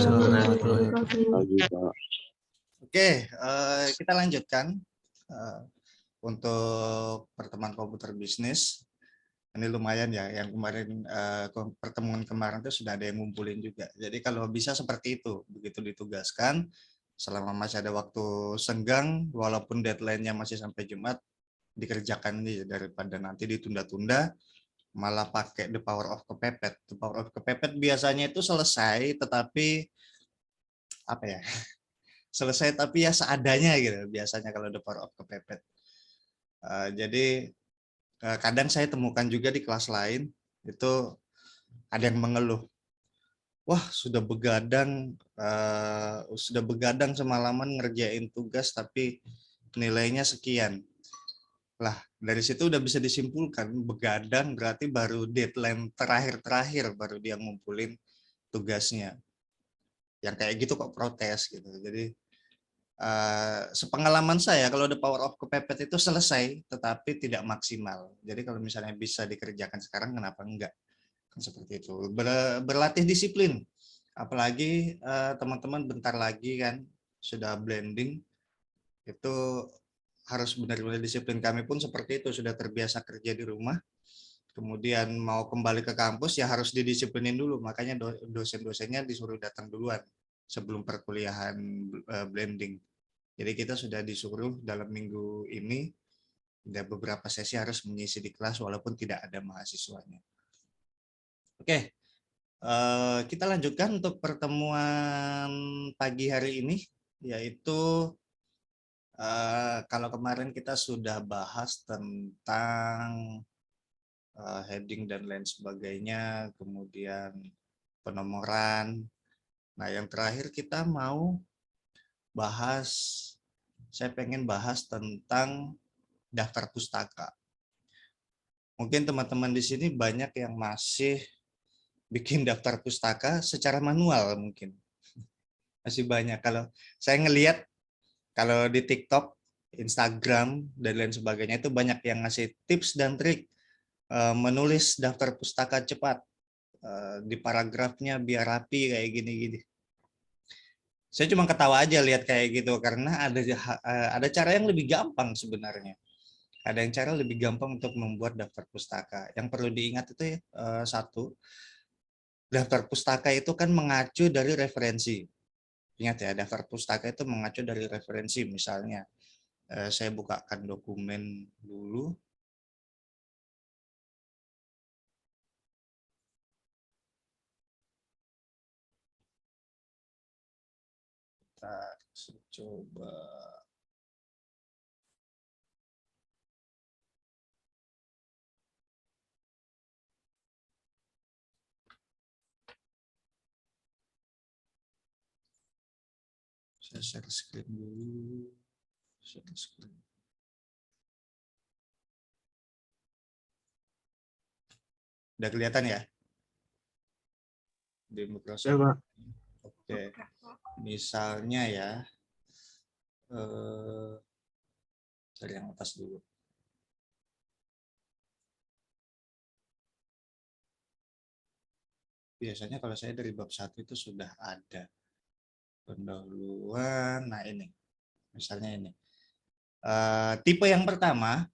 warahmatullahi wabarakatuh. Pagi, Pak. Oke, kita lanjutkan untuk pertemuan komputer bisnis. Ini lumayan ya, yang kemarin pertemuan kemarin itu sudah ada yang ngumpulin juga. Jadi kalau bisa seperti itu, begitu ditugaskan, selama masih ada waktu senggang, walaupun deadline-nya masih sampai Jumat, dikerjakan nih daripada nanti ditunda-tunda, malah pakai the power of kepepet. The power of kepepet biasanya itu selesai, tetapi apa ya? Selesai tapi ya seadanya gitu biasanya kalau the power of kepepet. Jadi kadang saya temukan juga di kelas lain itu ada yang mengeluh, wah sudah begadang semalaman ngerjain tugas tapi nilainya sekian. Lah dari situ udah bisa disimpulkan begadang berarti baru deadline terakhir baru dia ngumpulin tugasnya. Yang kayak gitu kok protes gitu. Jadi sepengalaman saya kalau the power of kepepet itu selesai tetapi tidak maksimal. Jadi kalau misalnya bisa dikerjakan sekarang kenapa enggak? Kan seperti itu. Berlatih disiplin. Apalagi teman-teman bentar lagi kan sudah blending itu harus benar-benar disiplin. Kami pun seperti itu, sudah terbiasa kerja di rumah. Kemudian mau kembali ke kampus ya harus didisiplinin dulu. Makanya dosen-dosennya disuruh datang duluan sebelum perkuliahan blending. Jadi kita sudah disuruh dalam minggu ini ada beberapa sesi harus mengisi di kelas walaupun tidak ada mahasiswanya. Oke, kita lanjutkan untuk pertemuan pagi hari ini, yaitu kalau kemarin kita sudah bahas tentang heading dan lain sebagainya, kemudian penomoran. Nah, yang terakhir kita mau bahas, saya pengen bahas tentang daftar pustaka. Mungkin teman-teman di sini banyak yang masih bikin daftar pustaka secara manual mungkin. Masih banyak. Kalau saya ngelihat kalau di TikTok, Instagram, dan lain sebagainya itu banyak yang ngasih tips dan trik menulis daftar pustaka cepat. Di paragrafnya biar rapi kayak gini-gini. Saya cuma ketawa aja lihat kayak gitu karena ada cara yang lebih gampang sebenarnya. Ada yang cara lebih gampang untuk membuat daftar pustaka. Yang perlu diingat itu ya, satu, daftar pustaka itu kan mengacu dari referensi. Ingat ya, daftar pustaka itu mengacu dari referensi. Misalnya, saya bukakan dokumen dulu. Kita coba. Saya share screen dulu. Share screen. Udah kelihatan ya? Di Microsoft. Ya, Pak. Oke. Misalnya ya, dari yang atas dulu. Biasanya kalau saya dari bab 1 itu sudah ada pendahuluan. Nah ini, misalnya ini. Tipe yang pertama,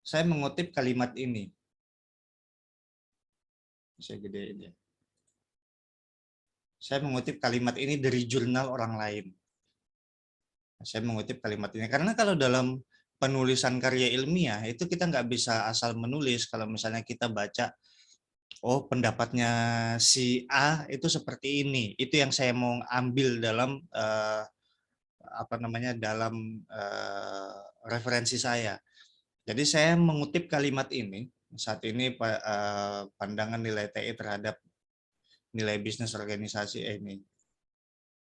saya mengutip kalimat ini. Saya gedein ya. Saya mengutip kalimat ini dari jurnal orang lain. Saya mengutip kalimat ini karena kalau dalam penulisan karya ilmiah itu kita nggak bisa asal menulis. Kalau misalnya kita baca, oh pendapatnya si A itu seperti ini. Itu yang saya mau ambil dalam dalam referensi saya. Jadi saya mengutip kalimat ini. Saat ini pandangan nilai TI terhadap nilai bisnis organisasi ini.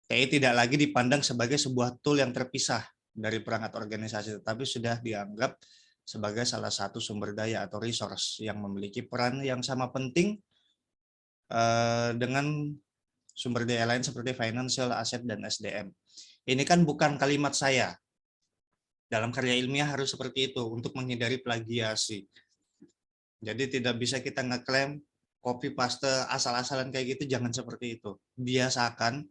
TI tidak lagi dipandang sebagai sebuah tool yang terpisah dari perangkat organisasi, tetapi sudah dianggap sebagai salah satu sumber daya atau resource yang memiliki peran yang sama penting dengan sumber daya lain seperti financial, aset, dan SDM. Ini kan bukan kalimat saya. Dalam karya ilmiah harus seperti itu untuk menghindari plagiasi. Jadi tidak bisa kita ngeklaim copy paste asal-asalan kayak gitu, jangan seperti itu. Biasakan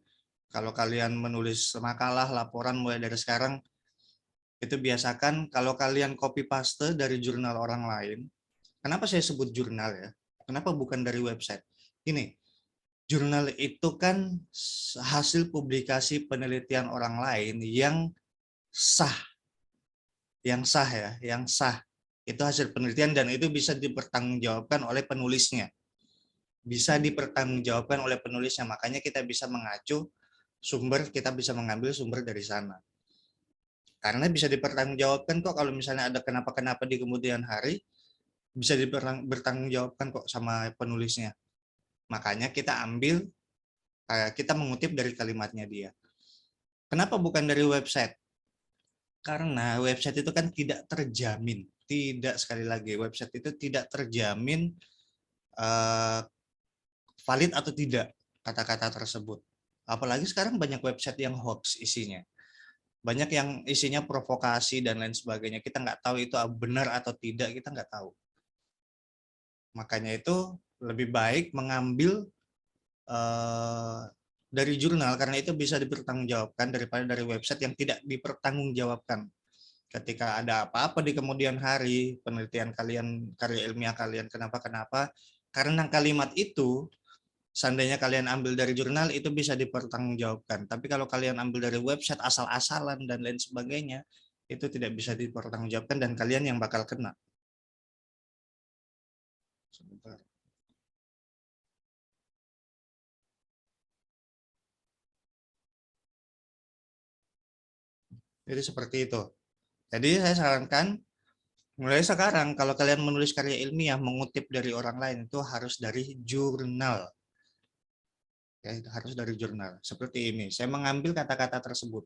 kalau kalian menulis makalah, laporan mulai dari sekarang, itu biasakan kalau kalian copy paste dari jurnal orang lain. Kenapa saya sebut jurnal ya? Kenapa bukan dari website? Ini, jurnal itu kan hasil publikasi penelitian orang lain yang sah, yang sah. Itu hasil penelitian dan itu bisa dipertanggungjawabkan oleh penulisnya. Bisa dipertanggungjawabkan oleh penulisnya, makanya kita bisa mengacu sumber, kita bisa mengambil sumber dari sana. Karena bisa dipertanggungjawabkan kok kalau misalnya ada kenapa-kenapa di kemudian hari, bisa dipertanggungjawabkan kok sama penulisnya. Makanya kita ambil, kita mengutip dari kalimatnya dia. Kenapa bukan dari website? Karena website itu kan tidak terjamin. Tidak, sekali lagi, website itu tidak terjamin valid atau tidak kata-kata tersebut. Apalagi sekarang banyak website yang hoax isinya. Banyak yang isinya provokasi dan lain sebagainya. Kita nggak tahu itu benar atau tidak, kita nggak tahu. Makanya itu lebih baik mengambil dari jurnal, karena itu bisa dipertanggungjawabkan daripada dari website yang tidak dipertanggungjawabkan. Ketika ada apa-apa di kemudian hari, penelitian kalian, karya ilmiah kalian, kenapa-kenapa, karena kalimat itu, seandainya kalian ambil dari jurnal, itu bisa dipertanggungjawabkan. Tapi kalau kalian ambil dari website asal-asalan dan lain sebagainya, itu tidak bisa dipertanggungjawabkan dan kalian yang bakal kena. Sebentar. Jadi seperti itu. Jadi saya sarankan, mulai sekarang kalau kalian menulis karya ilmiah, mengutip dari orang lain, itu harus dari jurnal. Ya, itu harus dari jurnal. Seperti ini, saya mengambil kata-kata tersebut.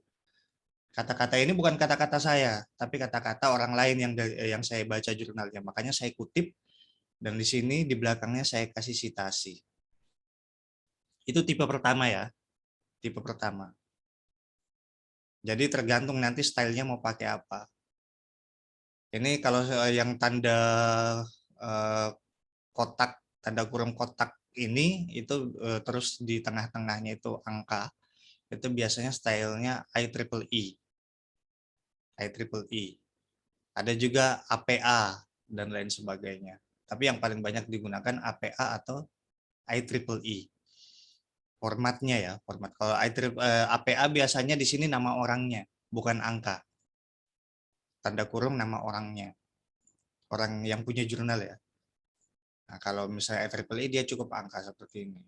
Kata-kata ini bukan kata-kata saya, tapi kata-kata orang lain yang saya baca jurnalnya. Makanya saya kutip, dan di sini di belakangnya saya kasih sitasi. Itu tipe pertama ya, tipe pertama. Jadi tergantung nanti stylenya mau pakai apa. Ini kalau yang tanda kotak, tanda kurung kotak ini, itu terus di tengah-tengahnya itu angka. Itu biasanya stylenya IEEE. IEEE. Ada juga APA dan lain sebagainya. Tapi yang paling banyak digunakan APA atau IEEE. Formatnya ya, format. Kalau APA biasanya di sini nama orangnya, bukan angka. Tanda kurung nama orangnya. Orang yang punya jurnal ya. Nah, kalau misalnya IEEE dia cukup angka seperti ini.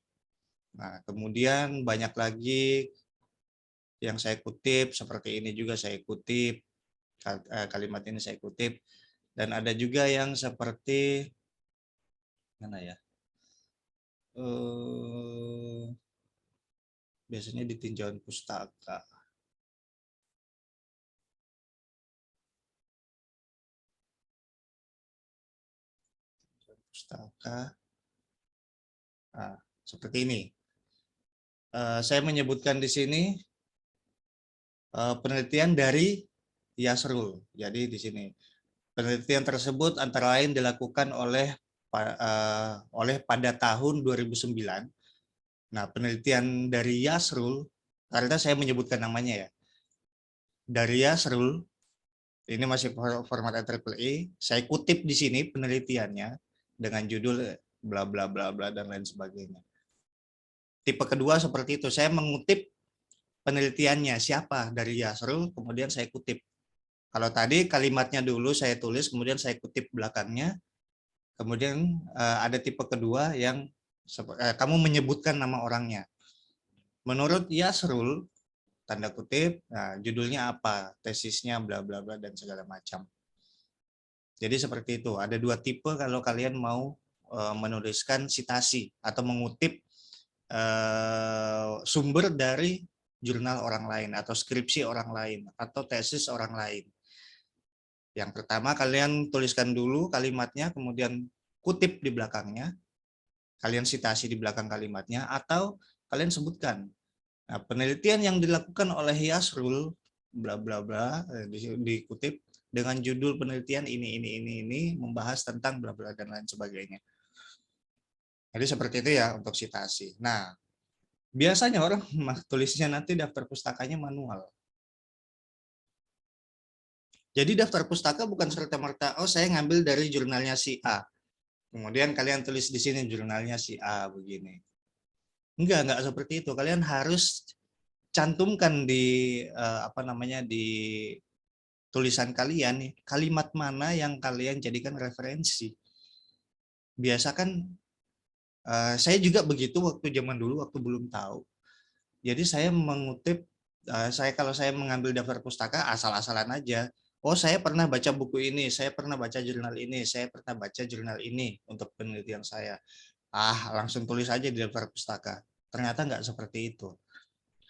Nah, kemudian banyak lagi yang saya kutip, seperti ini juga saya kutip, kalimat ini saya kutip. Dan ada juga yang seperti, mana ya, biasanya di tinjauan pustaka. Pustaka. Nah, seperti ini. Saya menyebutkan di sini penelitian dari Yasrul. Jadi di sini penelitian tersebut antara lain dilakukan oleh pada tahun 2009. Nah, penelitian dari Yasrul, karena saya menyebutkan namanya ya, dari Yasrul, ini masih format IEEE, saya kutip di sini penelitiannya dengan judul bla bla bla bla dan lain sebagainya. Tipe kedua seperti itu, saya mengutip penelitiannya siapa dari Yasrul, kemudian saya kutip. Kalau tadi kalimatnya dulu saya tulis, kemudian saya kutip belakangnya, kemudian ada tipe kedua yang kamu menyebutkan nama orangnya. Menurut Yasrul, tanda kutip, nah, judulnya apa, tesisnya, bla bla bla dan segala macam. Jadi seperti itu. Ada dua tipe kalau kalian mau menuliskan sitasi atau mengutip sumber dari jurnal orang lain atau skripsi orang lain atau tesis orang lain. Yang pertama kalian tuliskan dulu kalimatnya, kemudian kutip di belakangnya, kalian sitasi di belakang kalimatnya, atau kalian sebutkan. Nah, penelitian yang dilakukan oleh Yasrul bla bla bla dikutip dengan judul penelitian ini membahas tentang bla bla dan lain sebagainya. Jadi seperti itu ya untuk citasi. Nah, biasanya orang tulisnya nanti daftar pustakanya manual. Jadi daftar pustaka bukan serta-merta, oh saya ngambil dari jurnalnya si A. Kemudian kalian tulis di sini jurnalnya si A begini. Enggak seperti itu. Kalian harus cantumkan di apa namanya di tulisan kalian nih, kalimat mana yang kalian jadikan referensi. Biasa kan saya juga begitu waktu zaman dulu waktu belum tahu. Jadi saya mengutip kalau saya mengambil daftar pustaka asal-asalan aja. Oh, saya pernah baca buku ini, saya pernah baca jurnal ini, saya pernah baca jurnal ini untuk penelitian saya. Langsung tulis aja di daftar pustaka. Ternyata nggak seperti itu.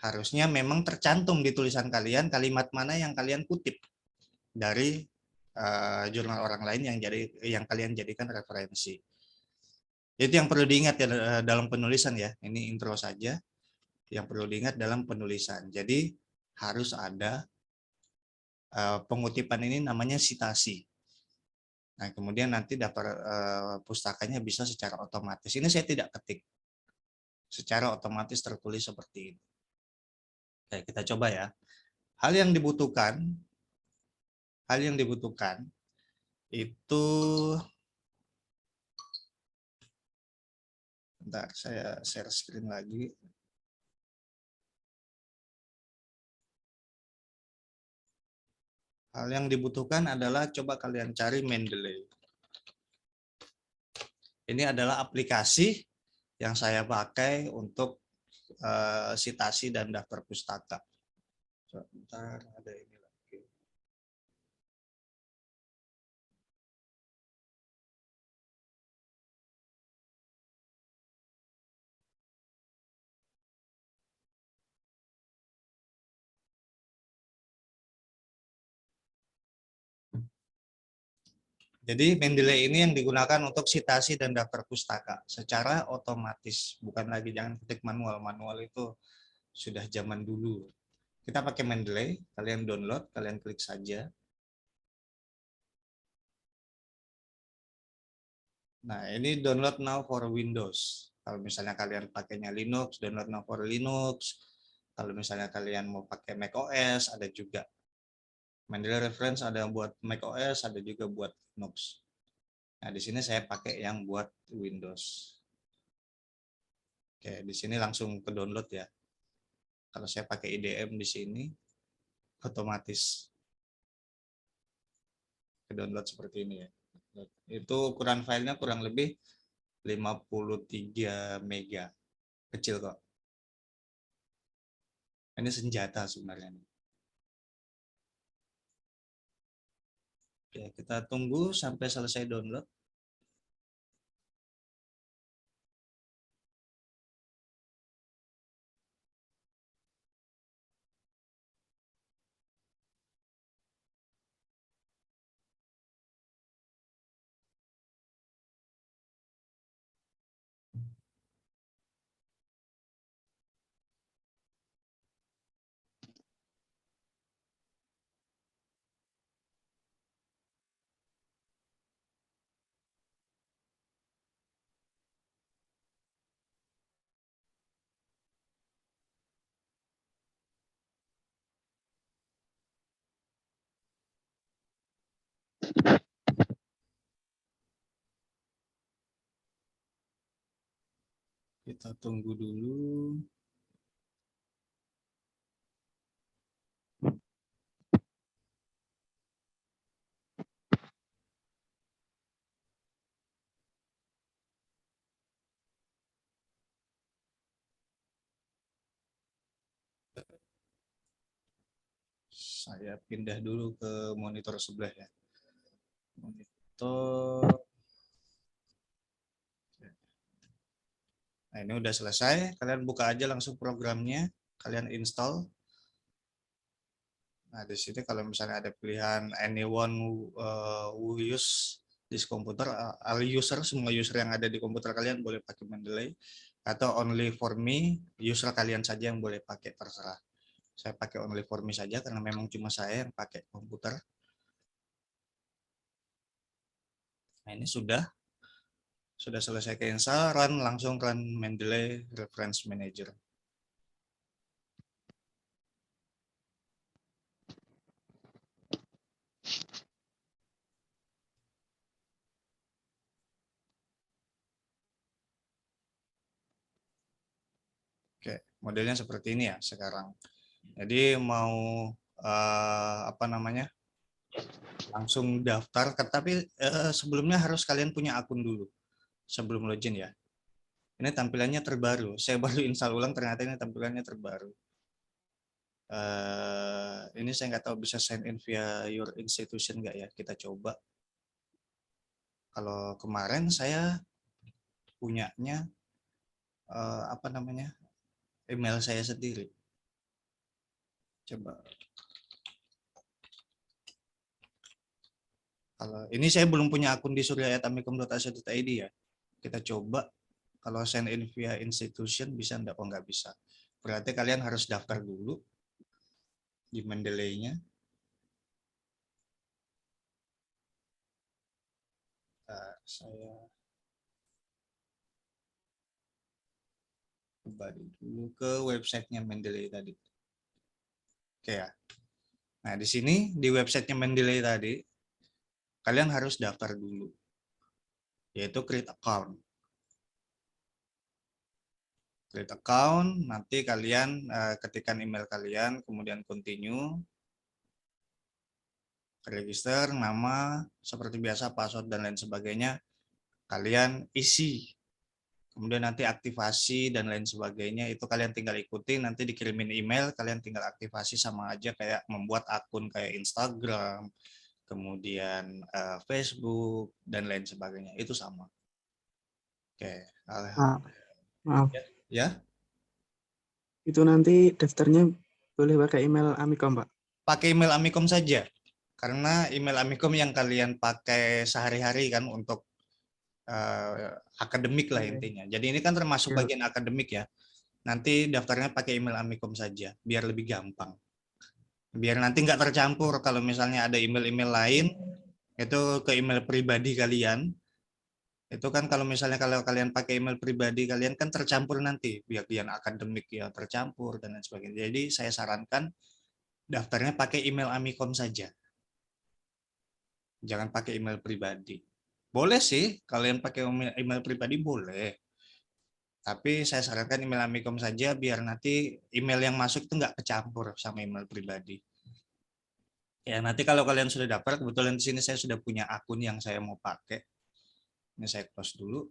Harusnya memang tercantum di tulisan kalian kalimat mana yang kalian kutip dari jurnal orang lain yang kalian jadikan referensi. Itu yang perlu diingat ya dalam penulisan ya. Ini intro saja. Yang perlu diingat dalam penulisan. Jadi harus ada pengutipan ini namanya sitasi. Nah, kemudian nanti daftar pustakanya bisa secara otomatis. Ini saya tidak ketik. Secara otomatis tertulis seperti ini. Oke, kita coba ya. Hal yang dibutuhkan itu, bentar saya share screen lagi. Hal yang dibutuhkan adalah coba kalian cari Mendeley. Ini adalah aplikasi yang saya pakai untuk sitasi dan daftar pustaka. Sebentar, ada ini lagi. Jadi Mendeley ini yang digunakan untuk sitasi dan daftar pustaka secara otomatis, bukan lagi jangan ketik manual. Manual itu sudah zaman dulu. Kita pakai Mendeley, kalian download, kalian klik saja. Nah, ini download now for Windows. Kalau misalnya kalian pakainya Linux, download now for Linux. Kalau misalnya kalian mau pakai Mac OS, ada juga. Mendeley Reference ada buat Mac OS, ada juga buat Linux. Nah, di sini saya pakai yang buat Windows. Oke, di sini langsung ke download ya. Kalau saya pakai IDM di sini, otomatis ke download seperti ini ya. Itu ukuran filenya kurang lebih 53 mega. Kecil kok. Ini senjata sebenarnya. Oke, kita tunggu sampai selesai download. Kita tunggu dulu. Saya pindah dulu ke monitor sebelah ya. Monitor. Nah, ini udah selesai. Kalian buka aja langsung programnya. Kalian install. Nah, di sini kalau misalnya ada pilihan anyone who use this computer, all user, semua user yang ada di komputer kalian boleh pakai Mendeley. Atau only for me, user kalian saja yang boleh pakai, terserah. Saya pakai only for me saja karena memang cuma saya yang pakai komputer. Nah, ini sudah. Sudah selesai ke install, run, langsung run Mendeley Reference Manager. Oke, modelnya seperti ini ya sekarang. Jadi mau apa namanya? Langsung daftar, tapi sebelumnya harus kalian punya akun dulu sebelum login ya. Ini tampilannya terbaru. Saya baru install ulang, ternyata ini tampilannya terbaru. Ini saya nggak tahu bisa sign in via your institution nggak ya. Kita coba. Kalau kemarin saya punyanya apa namanya, email saya sendiri. Coba. Kalau ini saya belum punya akun di surya@amikom.ac.id ya. Kita coba kalau sign in via institution bisa enggak? Oh, nggak bisa. Berarti kalian harus daftar dulu di Mendeley-nya. Saya kembali dulu ke websitenya Mendeley tadi. Oke ya. Nah, di sini di websitenya Mendeley tadi, kalian harus daftar dulu, yaitu create account. Create account, nanti kalian ketikkan email kalian, kemudian continue, register, nama, seperti biasa, password, dan lain sebagainya, kalian isi. Kemudian nanti aktivasi dan lain sebagainya, itu kalian tinggal ikuti, nanti dikirimin email, kalian tinggal aktivasi, sama aja kayak membuat akun kayak Instagram, kemudian Facebook, dan lain sebagainya, itu sama. Oke, Maaf, ya. itu nanti daftarnya boleh pakai email Amikom, Pak? Pakai email Amikom saja, karena email Amikom yang kalian pakai sehari-hari kan untuk akademik lah intinya. Jadi ini kan termasuk Ya. bagian akademik ya. Nanti daftarnya pakai email Amikom saja, biar lebih gampang. Biar nanti nggak tercampur kalau misalnya ada email-email lain, itu ke email pribadi kalian. Itu kan kalau misalnya kalau kalian pakai email pribadi kalian kan tercampur nanti, bagian akademik ya tercampur dan lain sebagainya. Jadi saya sarankan daftarnya pakai email Amikom saja. Jangan pakai email pribadi. Boleh sih, kalian pakai email pribadi boleh. Tapi saya sarankan email Amikom saja biar nanti email yang masuk itu nggak kecampur sama email pribadi. Ya, nanti kalau kalian sudah dapat, kebetulan di sini saya sudah punya akun yang saya mau pakai. Ini saya close dulu.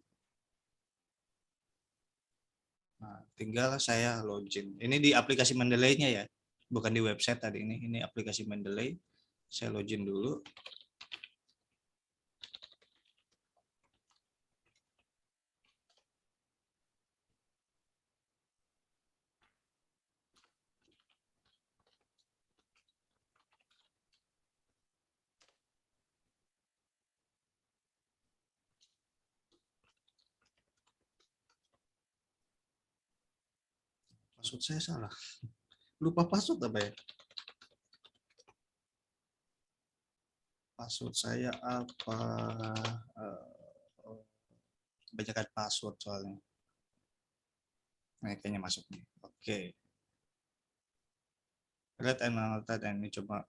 Nah, tinggal saya login. Ini di aplikasi Mendeley-nya ya, bukan di website tadi ini. Ini aplikasi Mendeley. Saya login dulu. Password saya salah. Lupa password apa ya? Password saya apa? Kebanyakan password soalnya. Nah, kayaknya masuk nih. Oke. Red and annotate, ini coba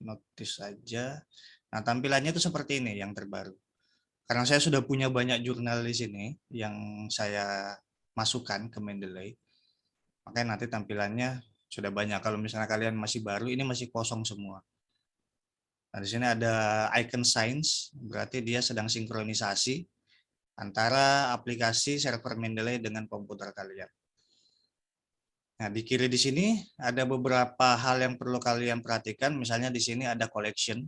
notice saja. Nah, tampilannya itu seperti ini yang terbaru. Karena saya sudah punya banyak jurnal di sini yang saya masukkan ke Mendeley, makanya nanti tampilannya sudah banyak. Kalau misalnya kalian masih baru, ini masih kosong semua. Nah, di sini ada icon signs, berarti dia sedang sinkronisasi antara aplikasi server Mendeley dengan komputer kalian. Nah, di kiri di sini ada beberapa hal yang perlu kalian perhatikan. Misalnya di sini ada collection.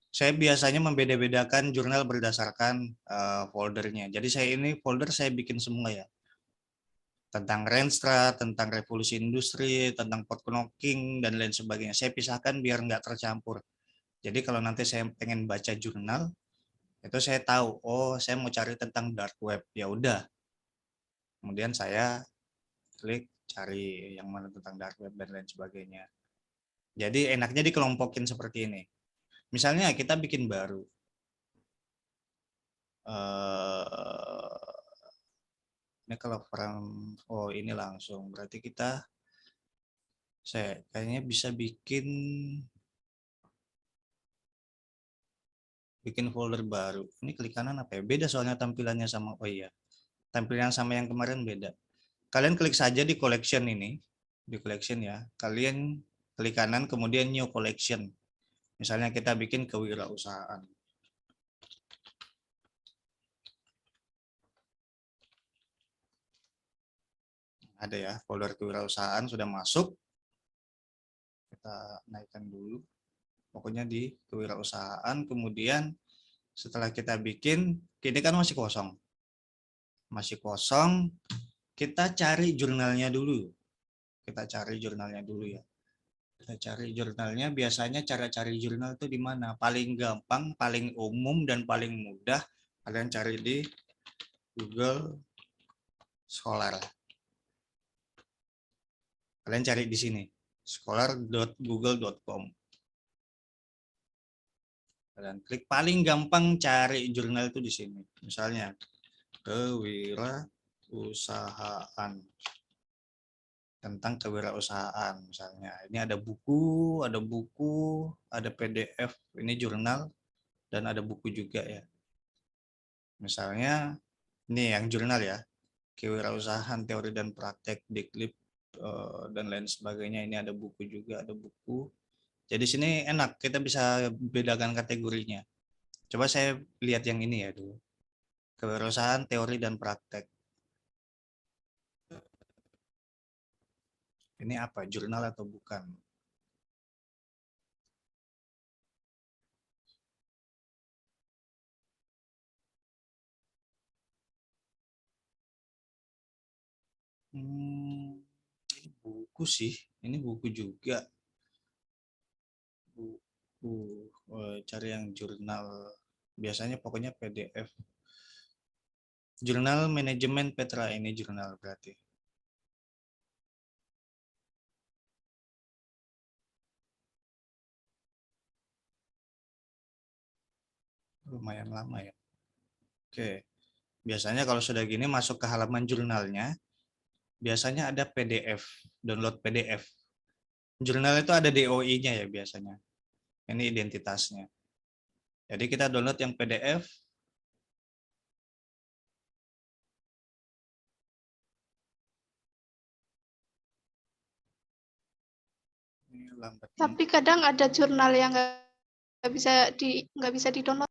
Saya biasanya membeda-bedakan jurnal berdasarkan foldernya. Jadi saya ini folder saya bikin semua ya. Tentang Renstra, tentang revolusi industri, tentang pot knocking, dan lain sebagainya. Saya pisahkan biar nggak tercampur. Jadi kalau nanti saya pengen baca jurnal, itu saya tahu, oh saya mau cari tentang dark web. Ya udah. Kemudian saya klik cari yang mana tentang dark web dan lain sebagainya. Jadi enaknya dikelompokin seperti ini. Misalnya kita bikin baru. Ini kalau oh ini langsung berarti saya kayaknya bisa bikin folder baru. Ini klik kanan apa ya? Beda soalnya tampilannya sama, oh iya, tampilan sama yang kemarin beda. Kalian klik saja di collection ini, di collection ya. Kalian klik kanan kemudian new collection. Misalnya kita bikin kewirausahaan. Ada ya, folder kewirausahaan sudah masuk. Kita naikkan dulu. Pokoknya di kewirausahaan, kemudian setelah kita bikin, ini kan masih kosong. Masih kosong, kita cari jurnalnya dulu. Kita cari jurnalnya dulu ya. Kita cari jurnalnya, biasanya cara cari jurnal itu di mana? Paling gampang, paling umum, dan paling mudah, kalian cari di Google Scholar. Kalian cari di sini, scholar.google.com. Kalian klik, paling gampang cari jurnal itu di sini. Misalnya, kewirausahaan. Tentang kewirausahaan misalnya. Ini ada buku, ada PDF, ini jurnal, dan ada buku juga ya. Misalnya, ini yang jurnal ya. Kewirausahaan, teori dan praktek, Diklip, dan lain sebagainya. Ini ada buku juga, ada buku. Jadi sini enak, kita bisa bedakan kategorinya. Coba saya lihat yang ini ya dulu. Kewirausahaan, teori dan praktek. Ini apa? Jurnal atau bukan? Ini buku sih. Ini buku juga. Buku. Cari yang jurnal. Biasanya pokoknya PDF. Jurnal Manajemen Petra, ini jurnal berarti. Lumayan lama ya. Oke. Biasanya kalau sudah gini masuk ke halaman jurnalnya, biasanya ada PDF, download PDF. Jurnal itu ada DOI-nya ya biasanya. Ini identitasnya. Jadi kita download yang PDF. Ini lambat ini. Tapi kadang ada jurnal yang nggak bisa di download.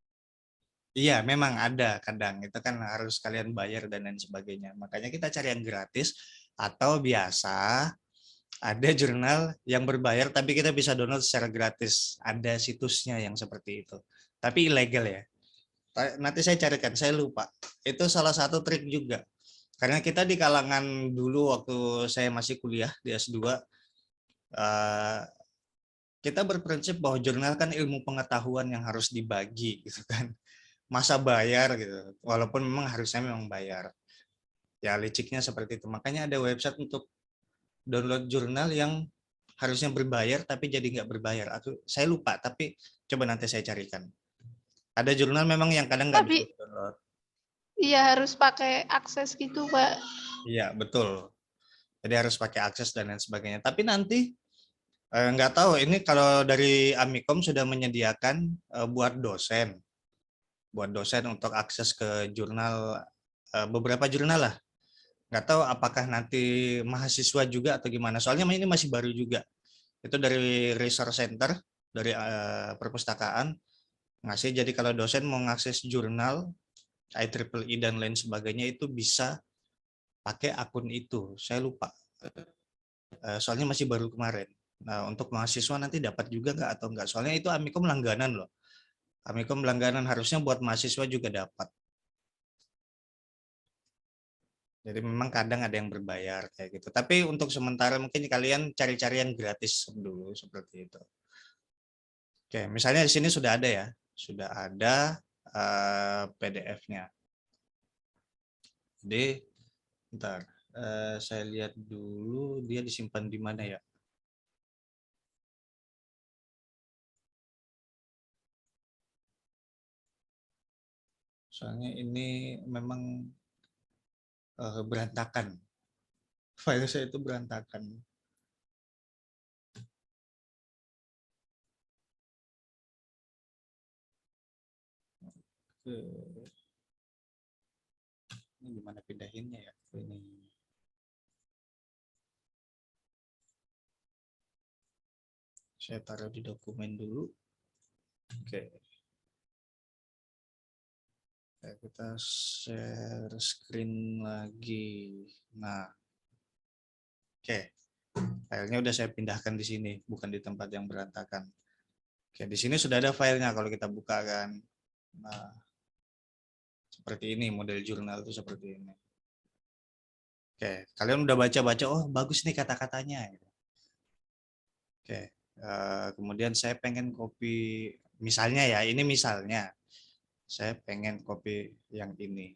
Iya, memang ada kadang. Itu kan harus kalian bayar dan lain sebagainya. Makanya kita cari yang gratis atau biasa ada jurnal yang berbayar tapi kita bisa download secara gratis. Ada situsnya yang seperti itu. Tapi ilegal ya. Nanti saya carikan, saya lupa. Itu salah satu trik juga. Karena kita di kalangan dulu waktu saya masih kuliah di S2, kita berprinsip bahwa jurnal kan ilmu pengetahuan yang harus dibagi gitu kan. Masa bayar gitu, walaupun memang harusnya memang bayar. Ya liciknya seperti itu. Makanya ada website untuk download jurnal yang harusnya berbayar tapi jadi nggak berbayar. Saya lupa, tapi coba nanti saya carikan. Ada jurnal memang yang kadang nggak bisa download. Iya, harus pakai akses gitu, Pak. Iya, betul. Jadi harus pakai akses dan lain sebagainya. Tapi nanti nggak tahu, ini kalau dari Amikom sudah menyediakan buat dosen untuk akses ke jurnal, beberapa jurnal lah. Nggak tahu apakah nanti mahasiswa juga atau gimana. Soalnya ini masih baru juga. Itu dari Research Center, dari perpustakaan ngasih. Jadi kalau dosen mau ngakses jurnal, IEEE dan lain sebagainya itu bisa pakai akun itu. Saya lupa. Soalnya masih baru kemarin. Nah, untuk mahasiswa nanti dapat juga nggak atau nggak? Soalnya itu Amikom langganan loh. Amikom langganan, harusnya buat mahasiswa juga dapat. Jadi memang kadang ada yang berbayar kayak gitu. Tapi untuk sementara mungkin kalian cari-cari yang gratis dulu seperti itu. Oke, misalnya di sini sudah ada ya, sudah ada PDF-nya. Jadi, bentar, saya lihat dulu dia disimpan di mana ya. Soalnya ini memang berantakan. File saya itu berantakan. Oke. Ini gimana pindahinnya ya? Ini. Saya taruh di dokumen dulu. Oke. Kita share screen lagi. Nah, oke. Filenya udah saya pindahkan di sini, bukan di tempat yang berantakan. Oke, di sini sudah ada filenya kalau kita buka kan. Nah, seperti ini model jurnal itu seperti ini. Oke, kalian udah baca-baca, oh bagus nih kata-katanya. Oke, kemudian saya pengen copy, misalnya ya, ini misalnya, saya pengen copy yang ini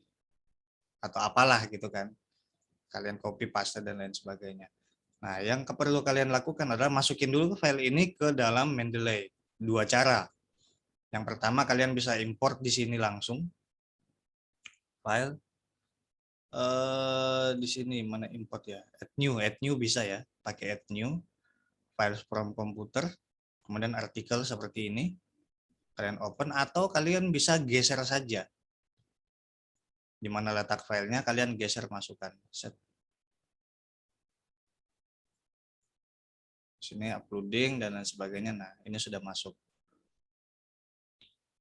atau apalah gitu kan. Kalian copy paste dan lain sebagainya. Nah, yang perlu kalian lakukan adalah masukin dulu file ini ke dalam Mendeley. Dua cara. Yang pertama kalian bisa import di sini langsung file. Di sini mana import ya? Add new bisa ya, pakai add new. Files from computer, kemudian artikel seperti ini. Kalian open atau kalian bisa geser saja. Di mana letak filenya kalian geser masukkan. Set. Sini uploading dan lain sebagainya. Nah, ini sudah masuk.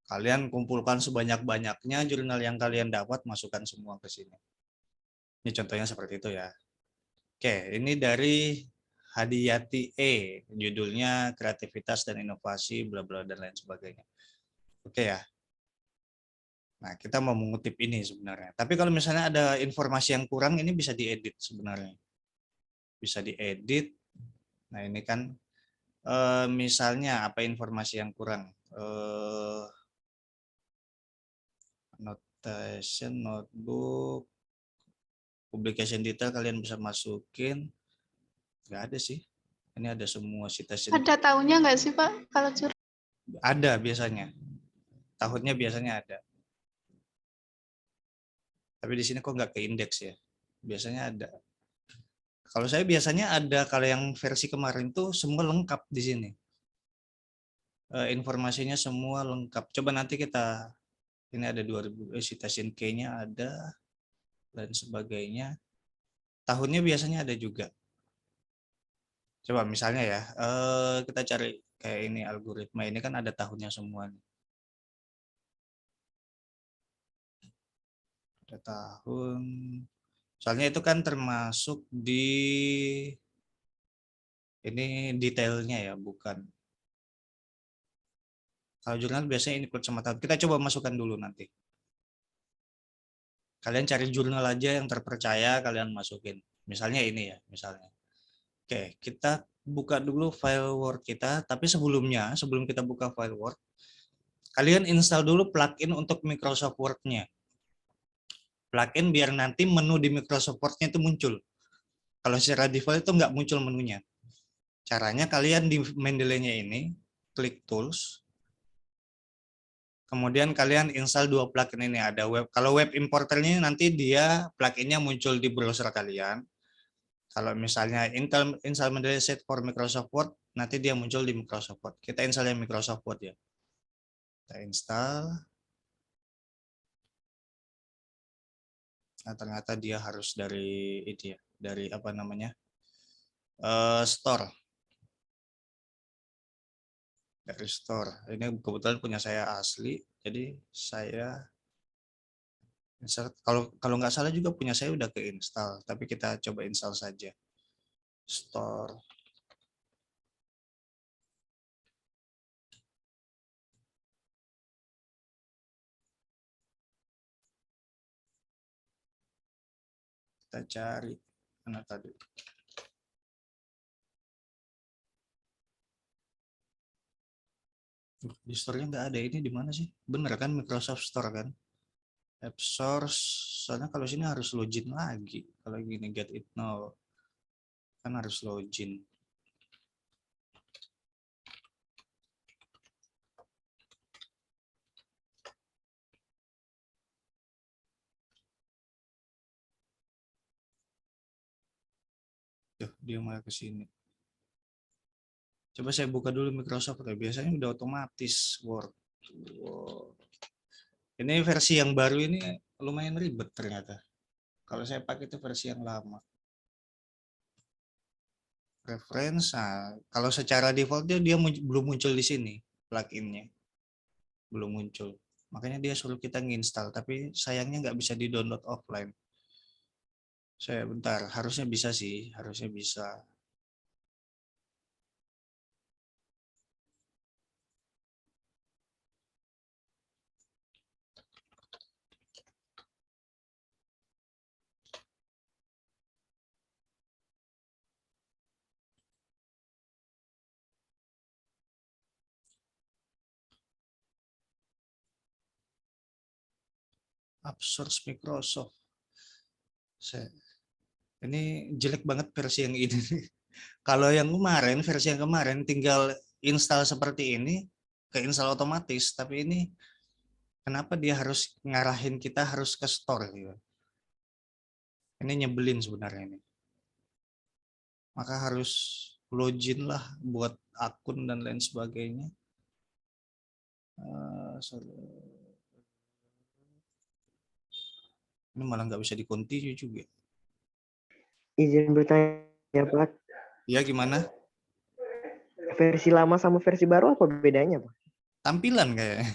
Kalian kumpulkan sebanyak-banyaknya jurnal yang kalian dapat, masukkan semua ke sini. Ini contohnya seperti itu ya. Oke, ini dari Hadiyati E, judulnya kreativitas dan inovasi, bla bla dan lain sebagainya. Oke ya. Nah, kita mau mengutip ini sebenarnya. Tapi kalau misalnya ada informasi yang kurang, ini bisa diedit sebenarnya. Bisa diedit. Nah, ini kan misalnya apa informasi yang kurang? Notation, notebook, publication detail kalian bisa masukin. Nggak ada sih. Ini ada semua citation. Ada tahunnya nggak sih Pak kalau jurnal? Ada biasanya. Tahunnya biasanya ada. Tapi di sini kok nggak ke indeks ya. Biasanya ada. Kalau saya biasanya ada, kalau yang versi kemarin tuh semua lengkap di sini. Informasinya semua lengkap. Coba nanti kita, ini ada 2000, citation key-nya ada, dan sebagainya. Tahunnya biasanya ada juga. Coba misalnya ya, kita cari kayak ini algoritma, ini kan ada tahunnya semua. Ada tahun, soalnya itu kan termasuk di ini detailnya ya, bukan. Kalau jurnal biasanya include sama tahun. Kita coba masukkan dulu nanti. Kalian cari jurnal aja yang terpercaya, kalian masukin. Misalnya ini ya, misalnya. Oke, kita buka dulu file Word kita, tapi sebelumnya, sebelum kita buka file Word, kalian install dulu plugin untuk Microsoft Word-nya. Plugin biar nanti menu di Microsoft Word-nya itu muncul. Kalau secara default itu nggak muncul menunya. Caranya kalian di Mendeley-nya ini, klik Tools, kemudian kalian install dua plugin ini. Ada web, kalau web importernya nanti dia pluginnya muncul di browser kalian. Kalau misalnya install Mendeley Set for Microsoft Word, nanti dia muncul di Microsoft Word. Kita install yang Microsoft Word ya. Kita install. Nah, ternyata dia harus dari itu ya, dari apa namanya? Store. Dari store. Ini kebetulan punya saya asli, jadi saya install. Kalau nggak salah juga punya saya udah keinstall, tapi kita coba install saja. Store. Kita cari mana tadi. Di store-nya nggak ada. Ini di mana sih? Bener kan Microsoft Store kan? App Source. Soalnya kalau sini harus login lagi. Kalau gini get it now kan harus login. Tuh, dia malah ke sini. Coba saya buka dulu Microsoft ya. Biasanya udah otomatis Word. Wow. Ini versi yang baru ini lumayan ribet ternyata. Kalau saya pakai itu versi yang lama. Reference, nah, kalau secara defaultnya dia belum muncul di sini pluginnya, belum muncul. Makanya dia suruh kita nginstal, tapi sayangnya nggak bisa di download offline. Saya bentar, harusnya bisa sih, harusnya bisa. Upsource Microsoft. Ini jelek banget versi yang ini. Kalau yang kemarin, versi yang kemarin tinggal install seperti ini, keinstall otomatis. Tapi ini kenapa dia harus ngarahin kita harus ke store gitu. Ini nyebelin sebenarnya ini. Maka harus login lah buat akun dan lain sebagainya. Ini malah nggak bisa di-continue juga. Izin bertanya, Pak. Ya gimana? Versi lama sama versi baru apa bedanya, Pak? Tampilan kayaknya.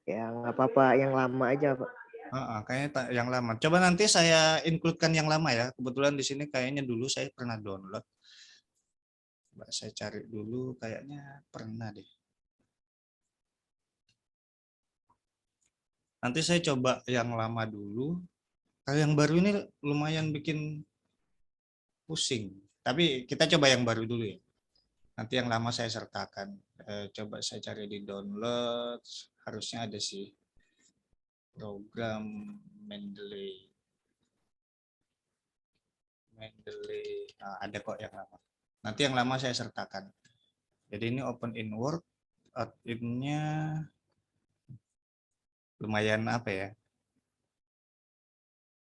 Ya nggak apa-apa, yang lama aja, Pak. Kayaknya yang lama. Coba nanti saya include-kan yang lama ya. Kebetulan di sini kayaknya dulu saya pernah download. Coba saya cari dulu, kayaknya pernah deh. Nanti saya coba yang lama dulu. Kalau yang baru ini lumayan bikin pusing. Tapi kita coba yang baru dulu ya. Nanti yang lama saya sertakan. Coba saya cari di download. Harusnya ada sih. Program Mendeley. Nah, ada kok yang lama. Nanti yang lama saya sertakan. Jadi ini open in Word. Out-in-nya lumayan apa ya?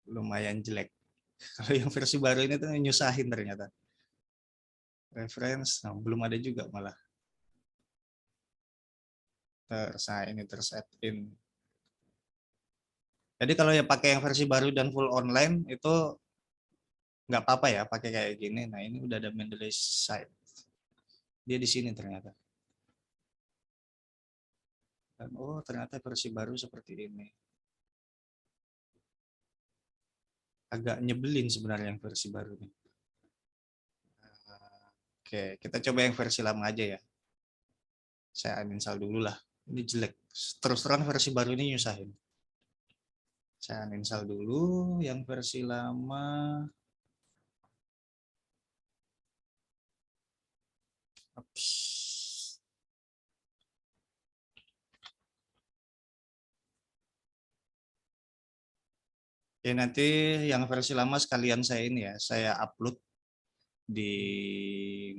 Lumayan jelek. Kalau yang versi baru ini tuh nyusahin ternyata. Reference, nah, belum ada juga malah. Ini terset in. Jadi kalau ya pakai yang versi baru dan full online itu nggak apa-apa ya pakai kayak gini. Nah ini udah ada Mendeley site. Dia di sini ternyata. Dan oh ternyata versi baru seperti ini. Agak nyebelin sebenarnya yang versi baru ini. Oke, kita coba yang versi lama aja ya. Saya uninstall dulu lah. Ini jelek. Terus terang versi baru ini nyusahin. Saya uninstall dulu yang versi lama. Ups. Oke, nanti yang versi lama sekalian saya ini ya, saya upload di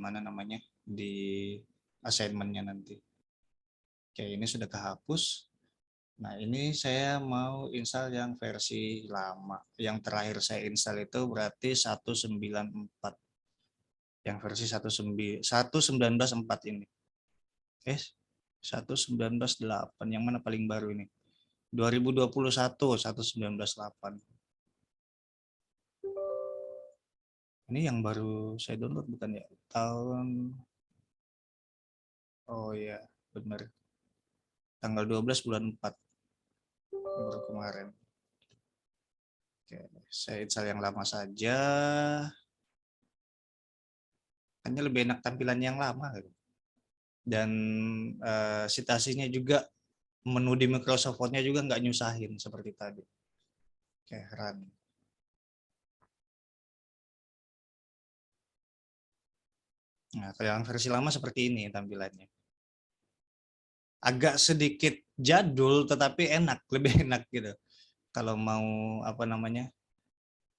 mana namanya, di assignment-nya nanti. Oke, ini sudah kehapus. Nah, ini saya mau install yang versi lama. Yang terakhir saya install itu berarti 194. Yang versi 1.19.4 ini. 1.19.8. Yang mana paling baru ini? 2021 1.19.8. Ini yang baru saya download bukan ya? Oh ya, benar. Tanggal 12 bulan 4. Baru kemarin. Oke, saya install yang lama saja. Hanya lebih enak tampilan yang lama. Dan citasinya juga, menu di Microsoft Word-nya juga nggak nyusahin seperti tadi. Oke, run. Nah, kalau yang versi lama seperti ini tampilannya. Agak sedikit jadul tetapi enak, lebih enak gitu. Kalau mau apa namanya?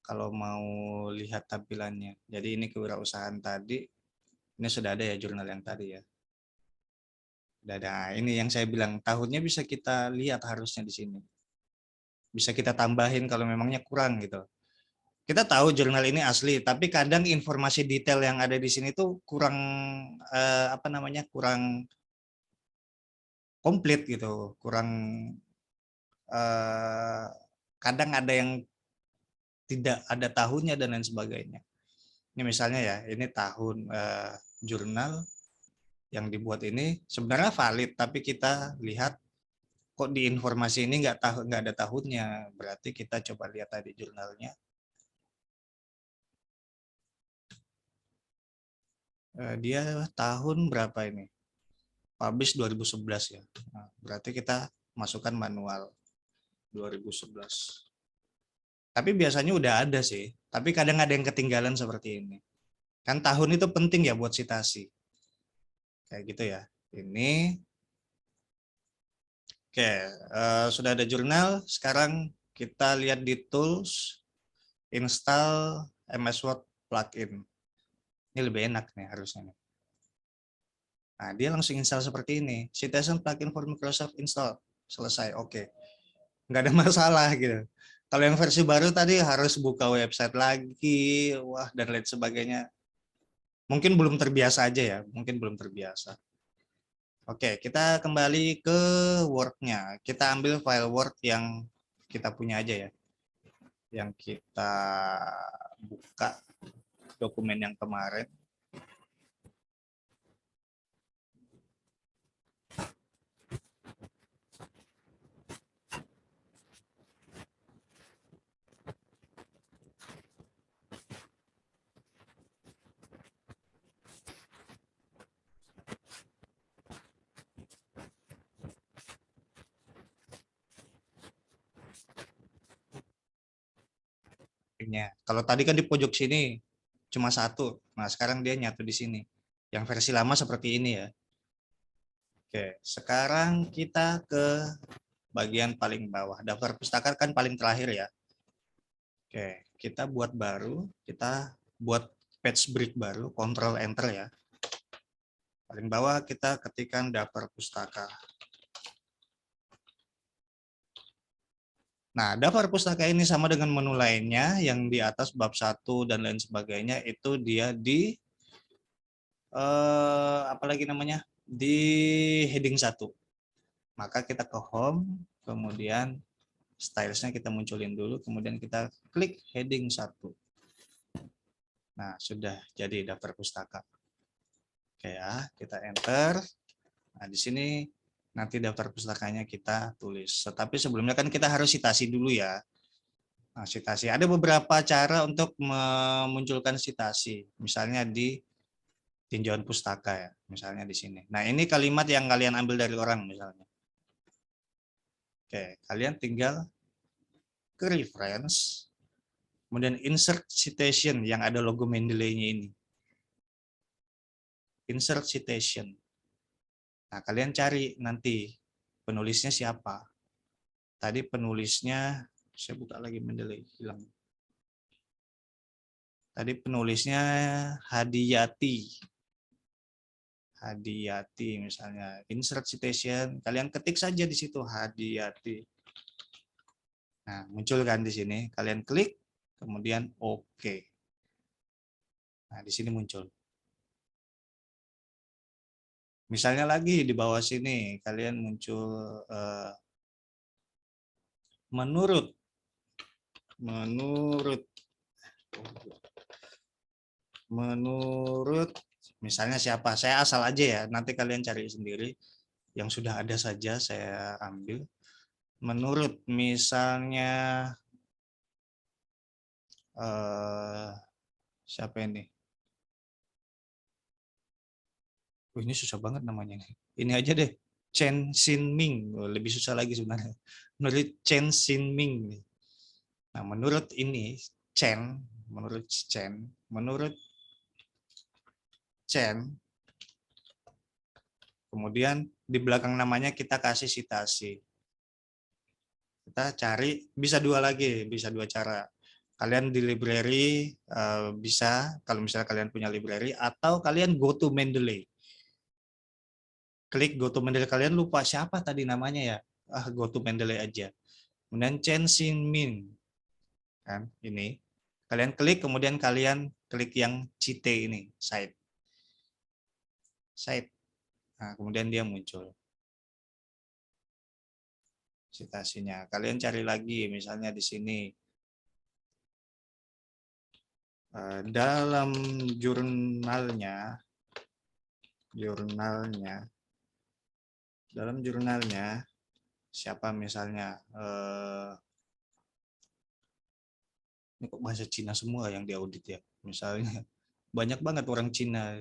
Kalau mau lihat tampilannya. Jadi ini kewirausahaan tadi. Ini sudah ada ya jurnal yang tadi ya. Sudah ada. Ini yang saya bilang tahunnya bisa kita lihat harusnya di sini. Bisa kita tambahin kalau memangnya kurang gitu. kita tahu jurnal ini asli, tapi kadang informasi detail yang ada di sini tuh kurang kurang komplit gitu, kurang kadang ada yang tidak ada tahunnya dan lain sebagainya. Ini misalnya ya, ini tahun jurnal yang dibuat ini sebenarnya valid, tapi kita lihat kok di informasi ini nggak ada tahunnya, berarti kita coba lihat tadi jurnalnya. Dia tahun berapa ini? Publish 2011 ya. Nah, berarti kita masukkan manual 2011. Tapi biasanya udah ada sih, tapi kadang ada yang ketinggalan seperti ini. Kan tahun itu penting ya buat citasi. Kayak gitu ya. Ini oke, sudah ada jurnal. Sekarang kita lihat di tools, install MS Word plugin. Ini lebih enak nih harusnya. Nah, dia langsung install seperti ini. Citation plugin for Microsoft install. Selesai, oke. Nggak ada masalah gitu. Kalau yang versi baru tadi harus buka website lagi, wah dan lain sebagainya. Mungkin belum terbiasa aja ya, mungkin belum terbiasa. Oke, kita kembali ke Word-nya. Kita ambil file Word yang kita punya aja ya. Yang kita buka dokumen yang kemarin. Kalau tadi kan di pojok sini cuma satu, nah sekarang dia nyatu di sini. Yang versi lama seperti ini ya. Oke, sekarang kita ke bagian paling bawah. Daftar pustaka kan paling terakhir ya. Oke, kita buat baru, kita buat page break baru, Ctrl Enter ya. Paling bawah kita ketikkan daftar pustaka. Nah, daftar pustaka ini sama dengan menu lainnya yang di atas bab 1 dan lain sebagainya, itu dia di apalagi namanya? Di heading 1. Maka kita ke home, kemudian stylesnya kita munculin dulu, kemudian kita klik heading 1. Nah, sudah jadi daftar pustaka. Oke ya, kita enter. Nah, di sini nanti daftar pustakanya kita tulis. Tetapi sebelumnya kan kita harus citasi dulu ya. Nah, citasi. Ada beberapa cara untuk memunculkan citasi. Misalnya di tinjauan pustaka ya, misalnya di sini. Nah, ini kalimat yang kalian ambil dari orang misalnya. Oke, kalian tinggal ke reference, kemudian insert citation yang ada logo Mendeley-nya ini. Insert citation. Nah, kalian cari nanti penulisnya siapa. Tadi penulisnya, saya buka lagi Mendeley, hilang. Tadi penulisnya Hadiyati. Hadiyati misalnya. Insert citation, kalian ketik saja di situ Hadiyati. Nah, muncul kan di sini. Kalian klik, kemudian oke. Nah, di sini muncul. Misalnya lagi di bawah sini, kalian muncul menurut misalnya siapa, saya asal aja ya, nanti kalian cari sendiri yang sudah ada saja saya ambil. Menurut misalnya siapa ini? Ini susah banget namanya. Ini aja deh, Chen Xinming, lebih susah lagi sebenarnya. Menurut Chen Xinming. Nah, menurut ini Chen, menurut Chen, kemudian di belakang namanya kita kasih citasi. Kita cari, bisa dua lagi, bisa dua cara. Kalian di library bisa, kalau misalnya kalian punya library, atau kalian go to Mendeley. Klik go to Mendeley, kalian lupa siapa tadi namanya ya, go to Mendeley aja. Kemudian Chen Xinmin, kan ini. Kalian klik, kemudian kalian klik yang cite ini, site. Nah, kemudian dia muncul citasinya. Kalian cari lagi, misalnya di sini. Dalam jurnalnya, siapa misalnya, ini kok bahasa Cina semua yang diaudit ya, misalnya banyak banget orang Cina,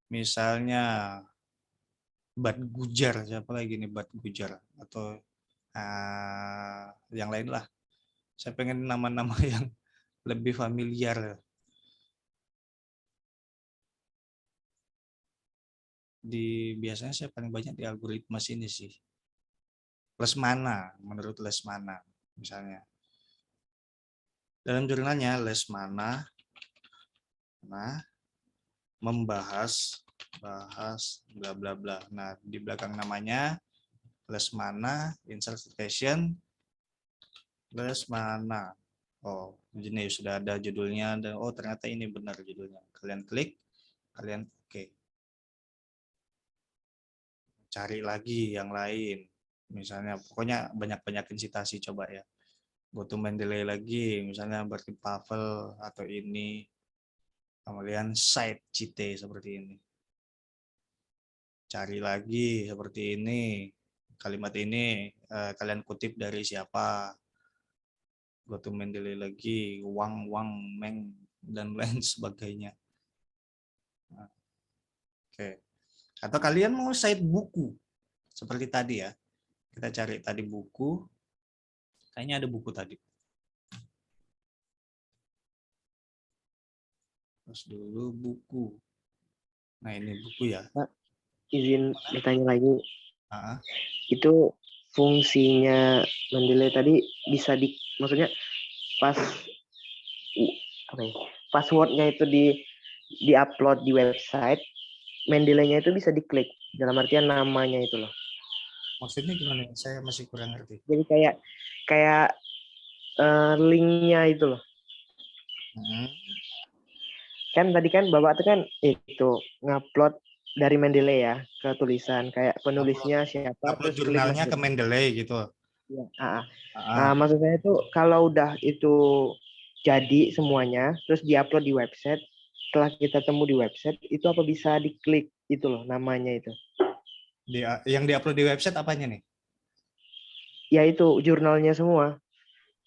misalnya Bat Gujar, siapa lagi nih Bat Gujar, atau yang lain lah. Saya pengen nama-nama yang lebih familiar. Biasanya saya paling banyak di algoritma sini sih. Lesmana, menurut Lesmana misalnya. Dalam jurnalnya Lesmana membahas bla bla bla. Nah, di belakang namanya Lesmana, insert citation Lesmana. Oh, ini sudah ada judulnya dan oh ternyata ini benar judulnya. Kalian klik, kalian oke. Cari lagi yang lain. Misalnya pokoknya banyak-banyakin citasi coba ya. Go to Mendeley lagi, misalnya berarti Pavel atau ini. Kemudian site cite seperti ini. Cari lagi seperti ini. Kalimat ini kalian kutip dari siapa? Go to Mendeley lagi, Wang, Meng, dan lain sebagainya. Nah, oke. Atau kalian mau cite buku. Seperti tadi ya. Kita cari tadi buku. Kayaknya ada buku tadi. Terus dulu buku. Nah ini buku ya. Pak, izin bertanya lagi. Ah, Itu fungsinya Mendeley tadi bisa maksudnya pas apa ya? Passwordnya itu di-upload di website, Mendeley-nya itu bisa diklik. Dalam artian namanya itu loh. maksudnya gimana? Saya masih kurang ngerti. Jadi kayak link-nya itu loh. Kan tadi kan Bapak tuh kan itu ngupload dari Mendeley ya ke tulisan kayak penulisnya siapa Upload terus klik jurnalnya ke masuk. Mendeley gitu. Ya, Nah, maksud saya itu kalau udah itu jadi semuanya terus diupload di website, setelah kita temu di website itu apa bisa diklik itu loh namanya itu. Yang diupload di website apanya nih? Ya itu jurnalnya semua.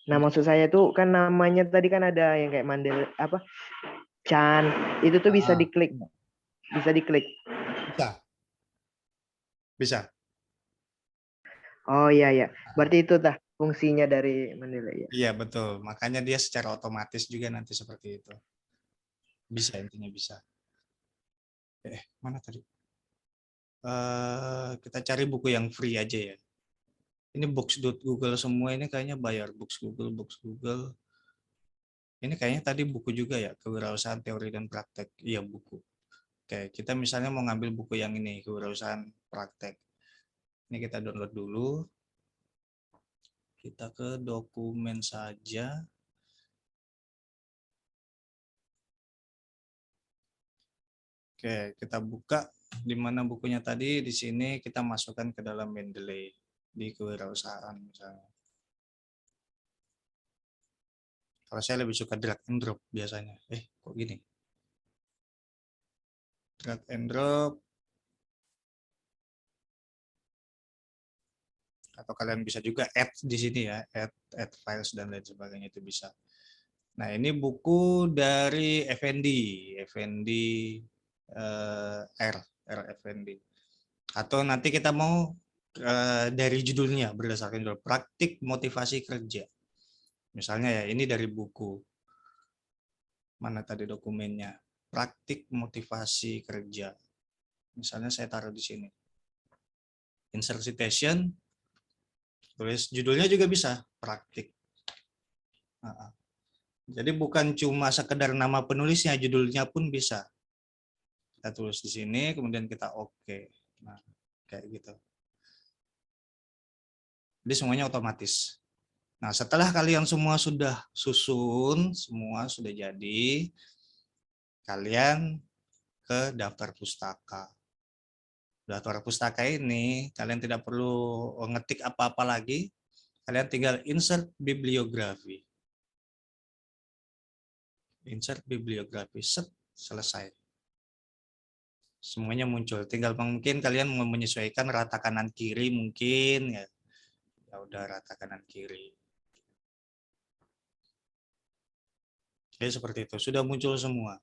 Nah, maksud saya tuh kan namanya tadi kan ada yang kayak Mandel apa Chan itu tuh bisa diklik. Bisa diklik. Bisa. Oh iya ya. Berarti itu dah fungsinya dari Mendeley ya. Iya betul. Makanya dia secara otomatis juga nanti seperti itu. Bisa intinya bisa. Mana tadi? Kita cari buku yang free aja ya. Ini books.google semua ini kayaknya bayar. Books Google. Ini kayaknya tadi buku juga ya, kewirausahaan teori dan praktek. Iya buku. Oke, kita misalnya mau ngambil buku yang ini, kewirausahaan praktek. Ini kita download dulu. Kita ke dokumen saja. Oke, kita buka di mana bukunya tadi. Di sini kita masukkan ke dalam Mendeley di kewirausahaan misalnya. Kalau saya lebih suka drag and drop biasanya. Kok gini? Drag and drop. Atau kalian bisa juga add di sini ya, add files dan lain sebagainya itu bisa. Nah, ini buku dari Effendi R Effendi. Atau nanti kita mau dari judulnya berdasarkan judul praktik motivasi kerja. Misalnya ya, ini dari buku. Mana tadi dokumennya? Praktik motivasi kerja. Misalnya saya taruh di sini. Insert citation. Tulis judulnya juga bisa, praktik. Jadi bukan cuma sekedar nama penulisnya, judulnya pun bisa. Kita tulis di sini, kemudian kita oke. Nah, kayak gitu. Jadi semuanya otomatis. Nah, setelah kalian semua sudah susun, semua sudah jadi, kalian ke daftar pustaka. Daftar pustaka ini, kalian tidak perlu ngetik apa-apa lagi, kalian tinggal insert bibliografi. Insert bibliografi, set, selesai. Semuanya muncul. Tinggal mungkin kalian mau menyesuaikan rata kanan kiri mungkin ya. Ya udah rata kanan kiri. Jadi seperti itu, sudah muncul semua.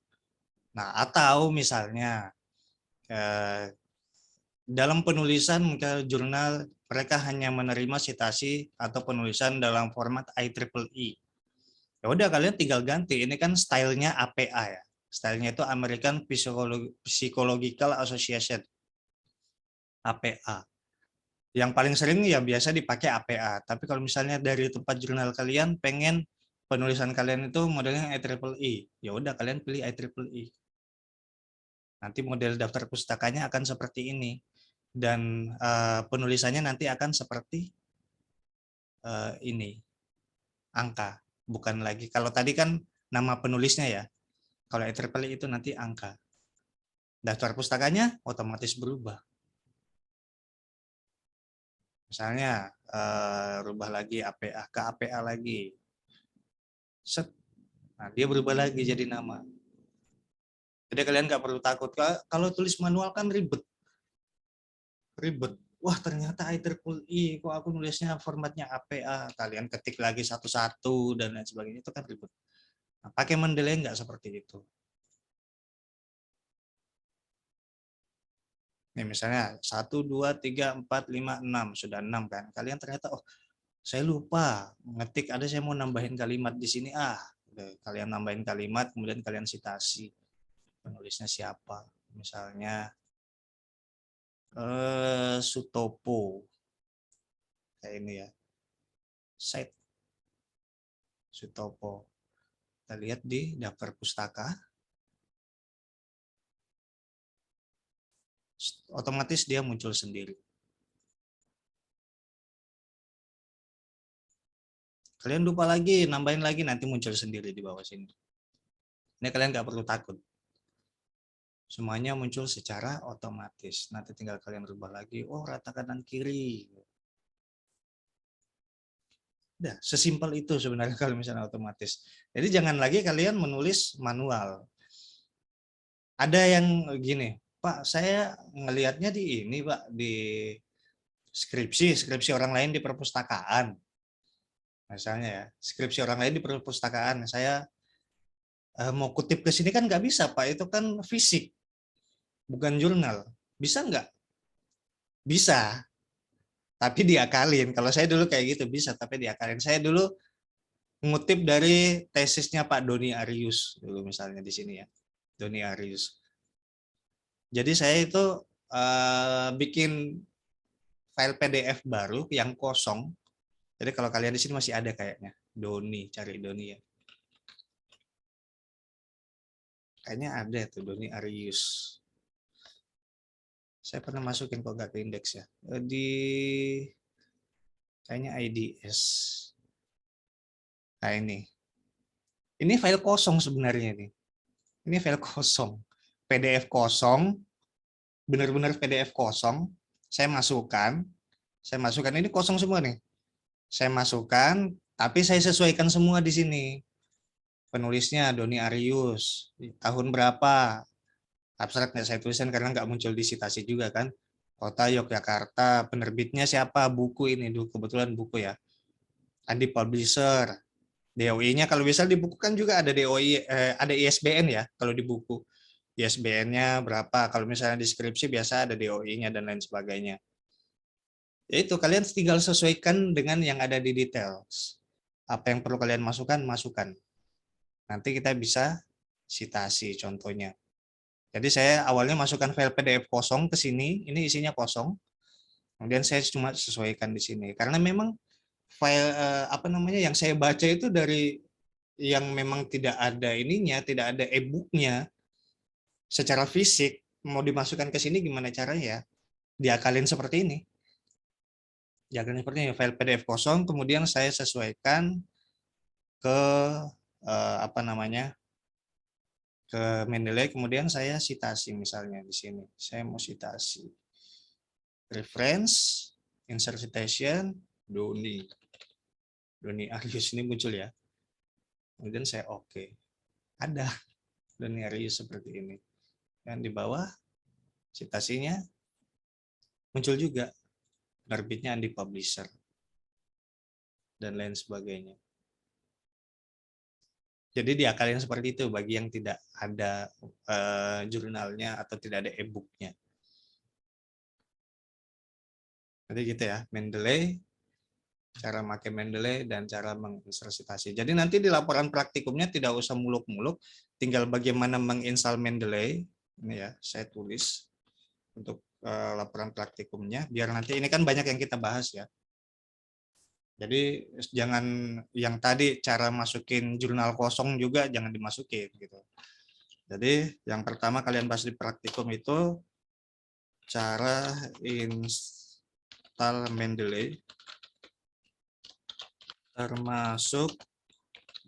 Nah, atau misalnya dalam penulisan jurnal mereka hanya menerima sitasi atau penulisan dalam format IEEE. Ya udah kalian tinggal ganti. Ini kan stylenya APA ya. Stylenya itu American Psychological Association. APA. Yang paling sering ya biasa dipakai APA. Tapi kalau misalnya dari tempat jurnal kalian pengen penulisan kalian itu modelnya IEEE, ya udah kalian pilih IEEE. Nanti model daftar pustakanya akan seperti ini dan penulisannya nanti akan seperti ini, angka, bukan lagi. Kalau tadi kan nama penulisnya ya, kalau IEEE itu nanti angka. Daftar pustakanya otomatis berubah. Misalnya rubah lagi APA ke APA lagi. Set. Nah, dia berubah lagi jadi nama. Jadi kalian nggak perlu takut. Kalau tulis manual kan ribet. Wah, ternyata IEEE, kok aku nulisnya formatnya APA. Kalian ketik lagi satu-satu dan lain sebagainya, itu kan ribet. Nah, pakai Mendeley nggak seperti itu. Nih misalnya 1, 2, 3, 4, 5, 6. Sudah 6 kan. Kalian ternyata, oh saya lupa ngetik, ada saya mau nambahin kalimat di sini. Kalian nambahin kalimat, kemudian kalian citasi. Penulisnya siapa. Misalnya Sutopo. Kayak ini ya. Set. Sutopo. Kita lihat di daftar pustaka. Otomatis dia muncul sendiri. Kalian lupa lagi, nambahin lagi, nanti muncul sendiri di bawah sini. Ini kalian nggak perlu takut. Semuanya muncul secara otomatis. Nanti tinggal kalian rubah lagi, oh rata kanan kiri. Udah, sesimpel itu sebenarnya kalau misalnya otomatis. Jadi jangan lagi kalian menulis manual. Ada yang gini, Pak, saya ngelihatnya di ini, Pak, di skripsi orang lain di perpustakaan. Misalnya ya, skripsi orang lain di perpustakaan, saya mau kutip ke sini kan nggak bisa, Pak, itu kan fisik, bukan jurnal. Bisa nggak? Bisa, tapi diakalin. Kalau saya dulu kayak gitu, bisa, tapi diakalin. Saya dulu ngutip dari tesisnya Pak Doni Arius, dulu misalnya di sini ya, Doni Arius. Jadi saya itu bikin file PDF baru yang kosong. Jadi kalau kalian di sini masih ada kayaknya, Doni, cari Doni ya. Kayaknya ada tuh Doni Arius. Saya pernah masukin kok nggak ke indeks ya. Di kayaknya IDS. Nah ini. Ini file kosong sebenarnya ini. Ini file kosong. PDF kosong. Benar-benar PDF kosong. Saya masukkan ini kosong semua nih. Saya masukkan, tapi saya sesuaikan semua di sini. Penulisnya Doni Arius, tahun berapa, abstrak nggak saya tulisan karena nggak muncul di citasi juga kan. Kota Yogyakarta, penerbitnya siapa, buku ini dulu kebetulan buku ya. Adi Publisher, DOI-nya kalau bisa di buku kan juga ada DOI, ada ISBN ya kalau di buku. ISBN-nya berapa, kalau misalnya di skripsi biasa ada DOI-nya dan lain sebagainya. Itu kalian tinggal sesuaikan dengan yang ada di details. Apa yang perlu kalian masukkan. Nanti kita bisa citasi contohnya. Jadi saya awalnya masukkan file PDF kosong ke sini, ini isinya kosong. Kemudian saya cuma sesuaikan di sini. Karena memang file yang saya baca itu dari yang memang tidak ada ininya, tidak ada e-booknya secara fisik, mau dimasukkan ke sini gimana caranya ya? Diakalin seperti ini. diagram seperti ini, file PDF kosong, kemudian saya sesuaikan ke apa namanya, ke Mendeley, kemudian saya citasi misalnya di sini. Saya mau citasi. Reference, insert citation, Doni. Doni Arius ini muncul ya. Kemudian saya oke. Ada Doni Arius seperti ini. Dan di bawah citasinya muncul juga. Penerbitnya Andi Publisher. Dan lain sebagainya. Jadi diakalin seperti itu bagi yang tidak ada jurnalnya atau tidak ada e-booknya. Jadi gitu ya, Mendeley, cara pakai Mendeley dan cara menginsertasi. Jadi nanti di laporan praktikumnya tidak usah muluk-muluk, tinggal bagaimana menginstal Mendeley. Ini ya, saya tulis untuk laporan praktikumnya, biar nanti ini kan banyak yang kita bahas ya. Jadi jangan yang tadi cara masukin jurnal kosong juga jangan dimasukin gitu. Jadi yang pertama kalian bahas di praktikum itu cara install Mendeley, termasuk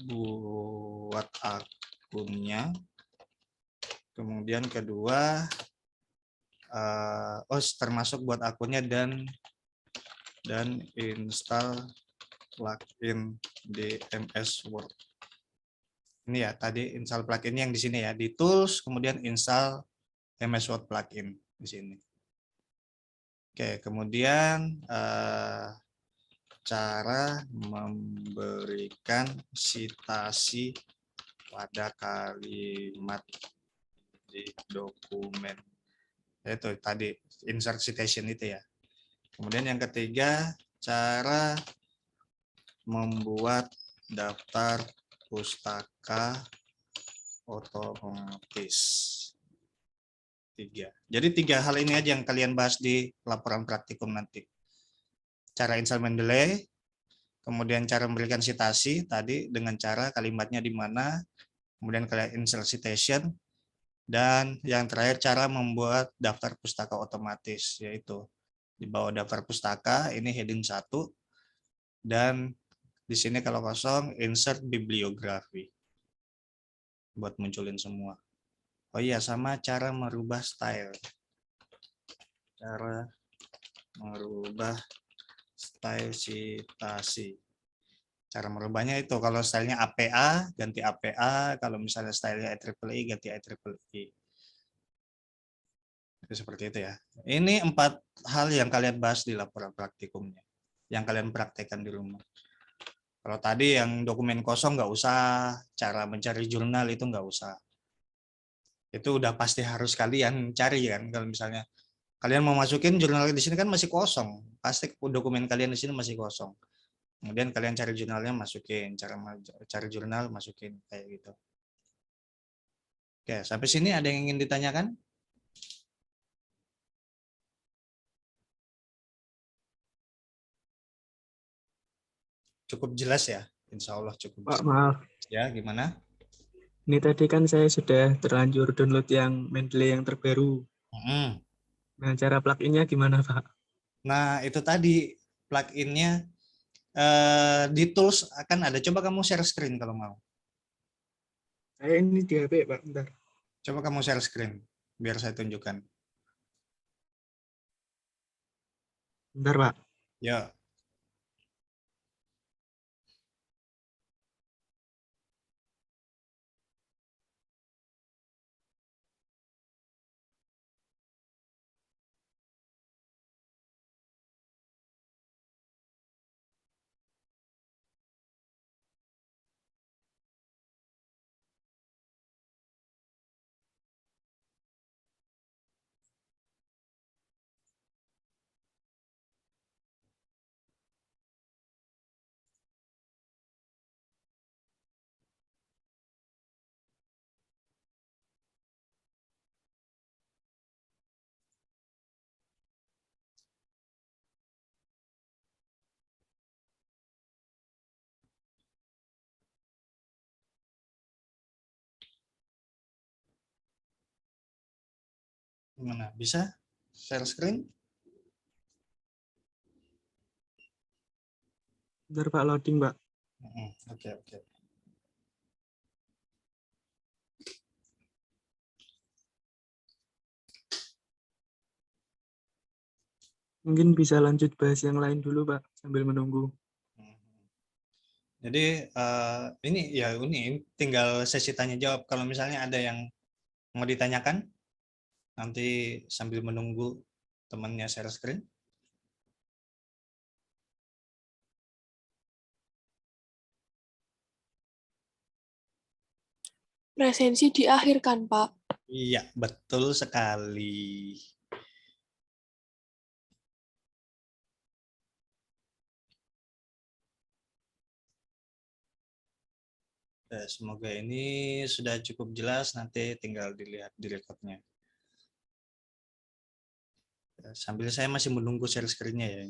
buat akunnya. Kemudian kedua, termasuk buat akunnya dan install plugin di MS Word. Ini ya tadi install plugin yang di sini ya, di tools, kemudian install MS Word plugin di sini. Oke, kemudian cara memberikan citasi pada kalimat di dokumen. Itu tadi insert citation itu ya. Kemudian yang ketiga, cara membuat daftar pustaka otomatis. Jadi 3 hal ini aja yang kalian bahas di laporan praktikum nanti. Cara install Mendeley, kemudian cara memberikan citasi tadi dengan cara kalimatnya di mana, kemudian kalian insert citation, dan yang terakhir cara membuat daftar pustaka otomatis, yaitu di bawah daftar pustaka ini heading 1, dan di sini kalau kosong insert bibliografi buat munculin semua. Oh iya, sama cara merubah style. Cara merubah style citasi. Cara merubahnya itu kalau stylenya APA ganti APA, kalau misalnya stylenya IEEE ganti IEEE. Itu seperti itu ya. Ini 4 hal yang kalian bahas di laporan praktikumnya, yang kalian praktekkan di rumah. Kalau tadi yang dokumen kosong nggak usah, cara mencari jurnal itu nggak usah. Itu udah pasti harus kalian cari kan. Kalau misalnya kalian mau masukin jurnal di sini kan masih kosong, pasti dokumen kalian di sini masih kosong. Kemudian kalian cari jurnalnya, masukin, cara cari jurnal masukin kayak gitu. Oke, sampai sini ada yang ingin ditanyakan? Cukup jelas ya? Insya Allah cukup Pak, jelas. maaf. Ya, gimana? Ini tadi kan saya sudah terlanjur download yang Mendeley yang terbaru. Nah, cara pluginnya gimana, Pak? Nah, itu tadi pluginnya di tools akan ada. Coba kamu share screen kalau mau. Saya ini di HP, Pak. Bentar. Coba kamu share screen, biar saya tunjukkan. Bentar, Pak. Ya. Gimana? Bisa share screen? Bentar Pak, loading Pak. Oke, oke. Mungkin bisa lanjut bahas yang lain dulu Pak, sambil menunggu. Jadi ini tinggal sesi tanya jawab. Kalau misalnya ada yang mau ditanyakan, nanti sambil menunggu temannya share screen. Presensi diakhirkan, Pak. Iya, betul sekali. Semoga ini sudah cukup jelas, nanti tinggal dilihat di recordnya. Sambil saya masih menunggu share screen-nya ya.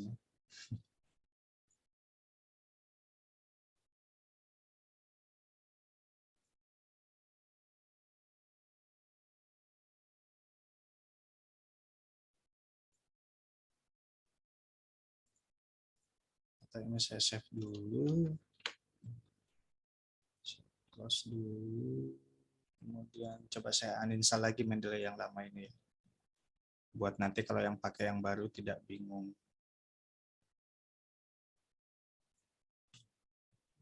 Ini saya save dulu. Close dulu. Kemudian coba saya uninstall lagi Mendeley yang lama ini. Buat nanti kalau yang pakai yang baru tidak bingung.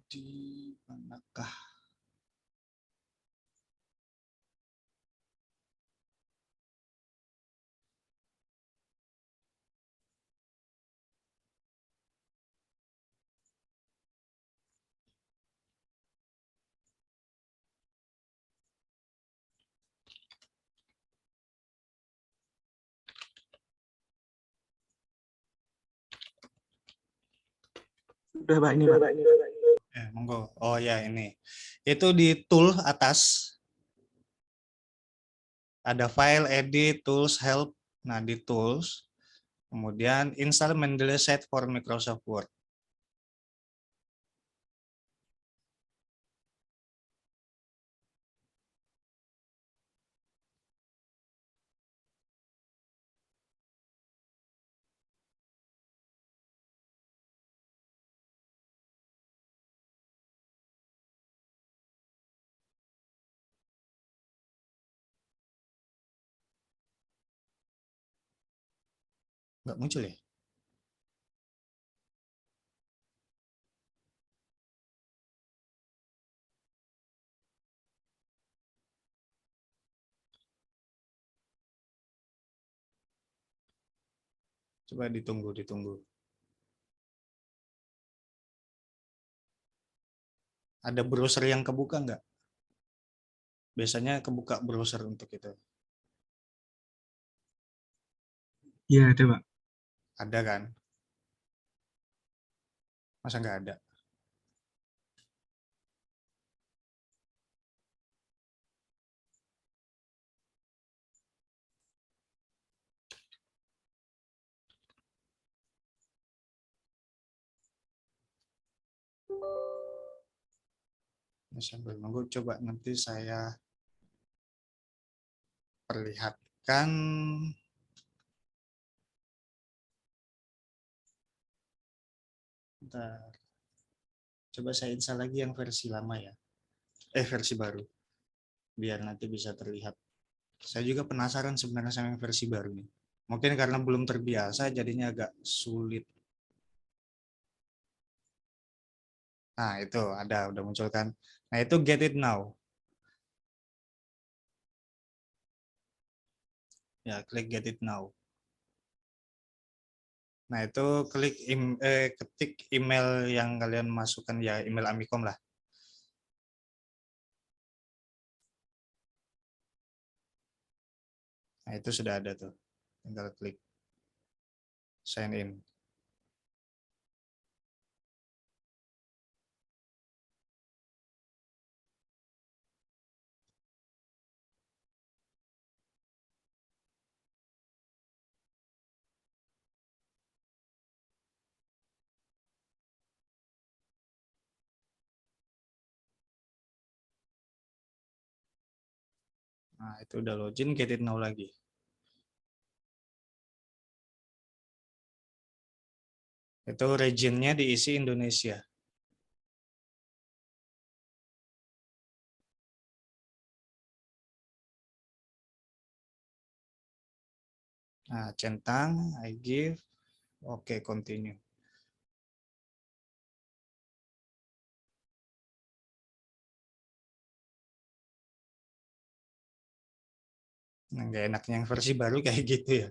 Di manakah? Sudah Pak, ini Pak. Monggo. Oh ya ini. Itu di tool atas. Ada file, edit, tools, help. Nah di tools. Kemudian install Mendeley Set for Microsoft Word. Nggak muncul ya? Coba ditunggu. Ada browser yang kebuka nggak? Biasanya kebuka browser untuk itu. Iya ada Pak. Ada kan? Masa nggak ada? Sambil nunggu, coba nanti saya perlihatkan. Bentar. Coba saya install lagi yang versi lama ya. Versi baru. Biar nanti bisa terlihat. Saya juga penasaran sebenarnya sama yang versi baru nih. Mungkin karena belum terbiasa jadinya agak sulit. Nah itu udah muncul kan. Nah itu get it now. Ya klik get it now. Nah itu ketik email yang kalian masukkan ya, email Amikom lah. Nah itu sudah ada tuh. Tinggal klik sign in. Nah itu udah login, get it now lagi. Itu regionnya diisi Indonesia. Nah, centang, I give, oke, continue. Nah, nggak enaknya yang versi baru kayak gitu ya.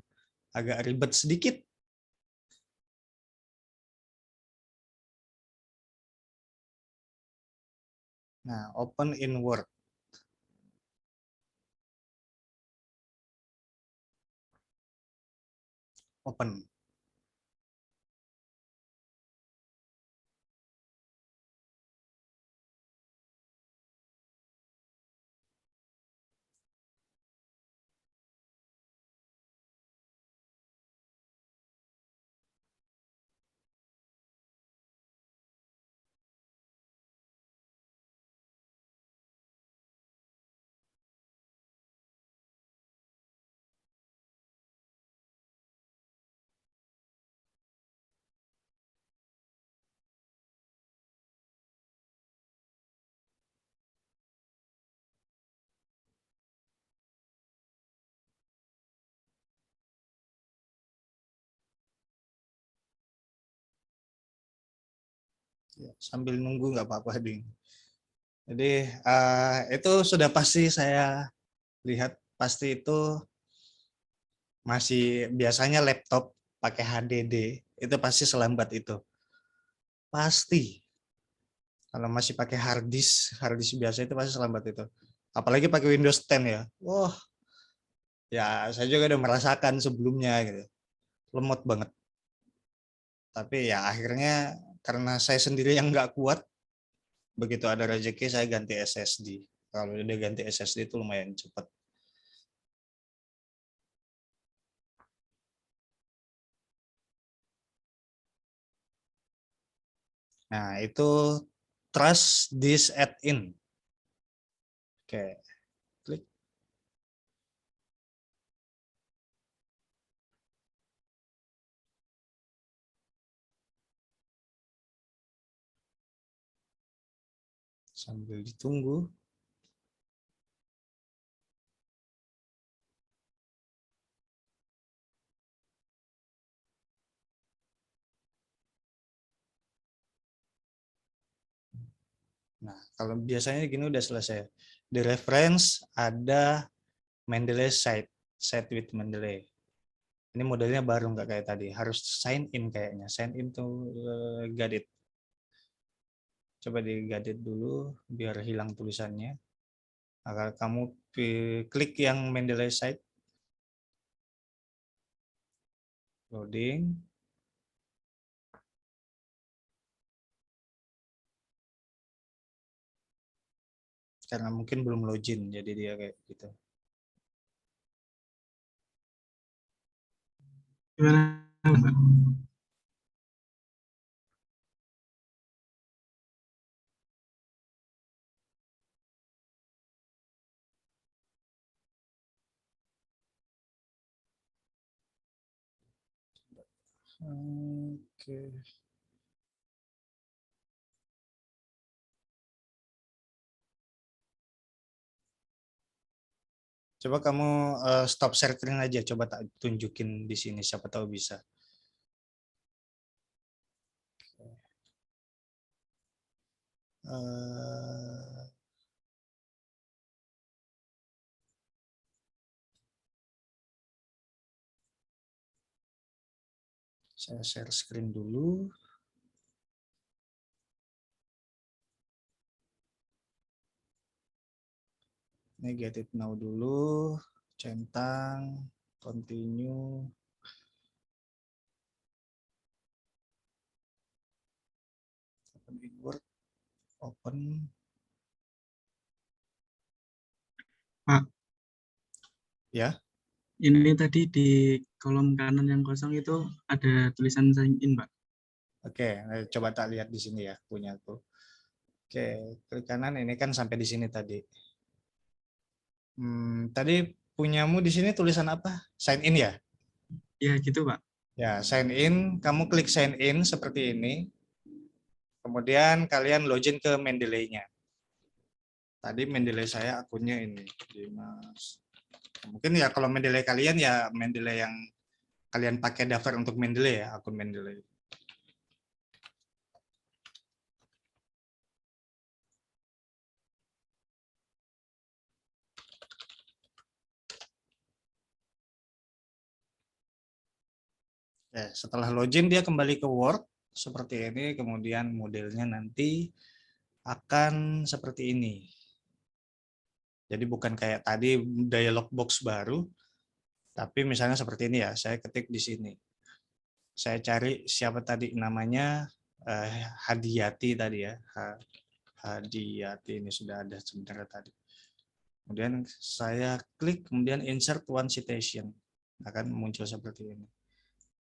Agak ribet sedikit. Nah, open in Word. Open. Ya, sambil nunggu nggak apa-apa, Ding. Jadi itu sudah pasti saya lihat, pasti itu masih biasanya laptop pakai HDD itu pasti selambat itu. Pasti. Kalau masih pakai hard disk biasa itu pasti selambat itu. Apalagi pakai Windows 10 ya. Wah, ya saya juga udah merasakan sebelumnya gitu. Lemot banget. Tapi ya akhirnya karena saya sendiri yang nggak kuat, begitu ada rezeki saya ganti SSD. Kalau udah ganti SSD itu lumayan cepat. Nah, itu trust this add-in. Oke, klik. Sambil ditunggu. Nah, kalau biasanya gini udah selesai. Di reference ada Mendeley site with Mendeley. Ini modelnya baru nggak kayak tadi. Harus sign in kayaknya. Sign in to Gadit. Coba di Gadit dulu biar hilang tulisannya. Agar kamu klik yang Mendeley site. Loading. Karena mungkin belum login, jadi dia kayak gitu. Gimana? Oke. Coba kamu stop share screen aja, coba tak tunjukin di sini, siapa tahu bisa. Saya share screen dulu. Ini get it now dulu, centang, continue. Open in Word, open. Pak, Ya. ini tadi di kolom kanan yang kosong itu ada tulisan sign in, Pak. Oke, coba tak lihat di sini ya, punya aku. Oke, klik kanan, ini kan sampai di sini tadi. Tadi punyamu di sini tulisan apa? Sign in ya? Ya gitu, Pak. Ya, sign in, kamu klik sign in seperti ini. Kemudian kalian login ke Mendeley-nya. Tadi Mendeley saya akunnya ini, Dimas. Mungkin ya kalau Mendeley kalian ya Mendeley yang kalian pakai daftar untuk Mendeley ya, akun Mendeley. Ya, setelah login dia kembali ke Word seperti ini, kemudian modelnya nanti akan seperti ini. Jadi bukan kayak tadi dialog box baru, tapi misalnya seperti ini ya, saya ketik di sini. Saya cari siapa tadi namanya, Hadiyati tadi ya, Hadiyati ini sudah ada sebenarnya tadi. Kemudian saya klik, kemudian insert one citation, akan muncul seperti ini.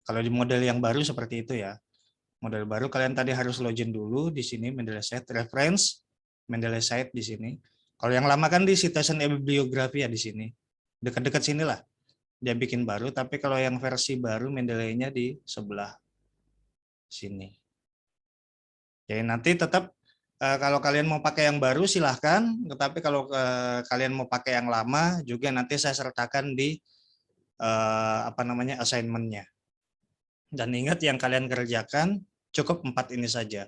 Kalau di model yang baru seperti itu ya. Model baru kalian tadi harus login dulu di sini Mendeley Site reference, Mendeley Site di sini. Kalau yang lama kan di citation bibliografi ya di sini. Dekat-dekat sinilah dia bikin baru, tapi kalau yang versi baru Mendeley-nya di sebelah sini. Jadi nanti tetap kalau kalian mau pakai yang baru silahkan, tetapi kalau kalian mau pakai yang lama juga nanti saya sertakan di assignment-nya. Dan ingat yang kalian kerjakan cukup 4 ini saja.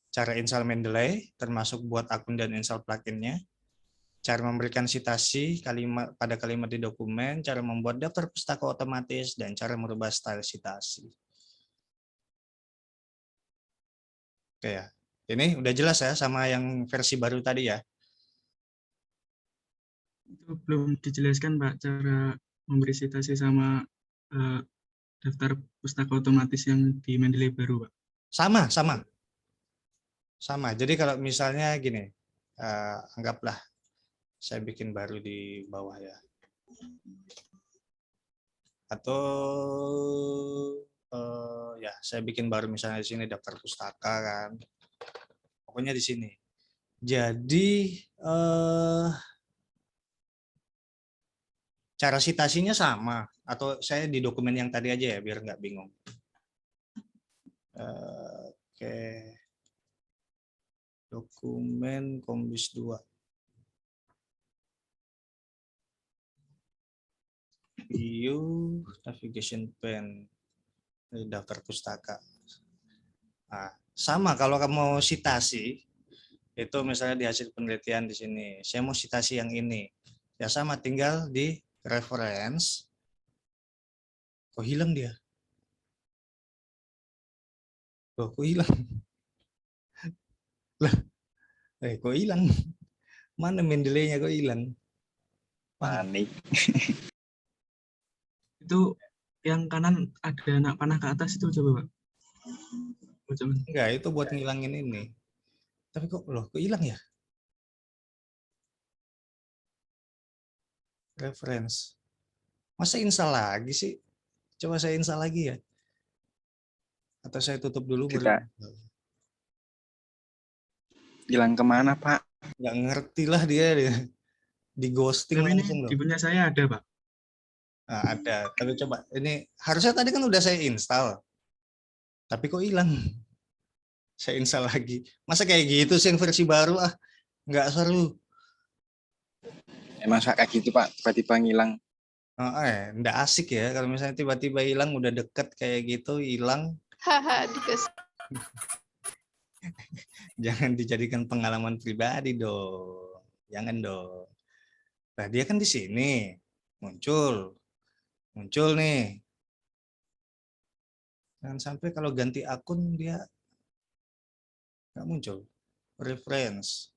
Cara install Mendeley, termasuk buat akun dan install plugin-nya. Cara memberikan citasi pada kalimat di dokumen, cara membuat daftar pustaka otomatis, dan cara merubah style citasi. Oke ya, ini udah jelas ya sama yang versi baru tadi ya. Itu belum dijelaskan Pak, cara memberi citasi sama daftar pustaka otomatis yang di Mendeley baru Pak. Sama. Jadi kalau misalnya gini, anggaplah saya bikin baru di bawah ya. Atau ya saya bikin baru misalnya di sini daftar pustaka kan. Pokoknya di sini. Jadi cara citasinya sama atau saya di dokumen yang tadi aja ya biar nggak bingung. Oke. Dokumen Kombis 2. View navigation pane. Daftar pustaka. Nah, sama kalau kamu mau citasi itu misalnya di hasil penelitian di sini. Saya mau citasi yang ini. Ya sama tinggal di reference. Kok hilang dia? Loh, kok hilang? Lah, kok hilang? Mana Mendeley-nya kok hilang? Panik. Itu yang kanan ada anak panah ke atas itu coba Pak. Enggak, itu buat ngilangin ini. Tapi kok hilang ya? Reference. Masa install lagi sih? Coba saya install lagi ya. Atau saya tutup dulu baru. Hilang kemana Pak? Nggak ngerti lah dia. Di ghosting tapi langsung ini loh. di punya saya ada Pak. Nah, ada. Tapi coba ini harusnya tadi kan udah saya install. Tapi kok hilang? Saya install lagi. Masa kayak gitu sih yang versi baru ah? Nggak seru. Emang kayak gitu Pak, tiba-tiba ngilang. Nggak asik ya kalau misalnya tiba-tiba hilang udah deket kayak gitu hilang. Haha, dikus. Jangan dijadikan pengalaman pribadi dong. Jangan dong. Nah, dia kan di sini muncul nih. Jangan sampai kalau ganti akun dia nggak muncul. Reference.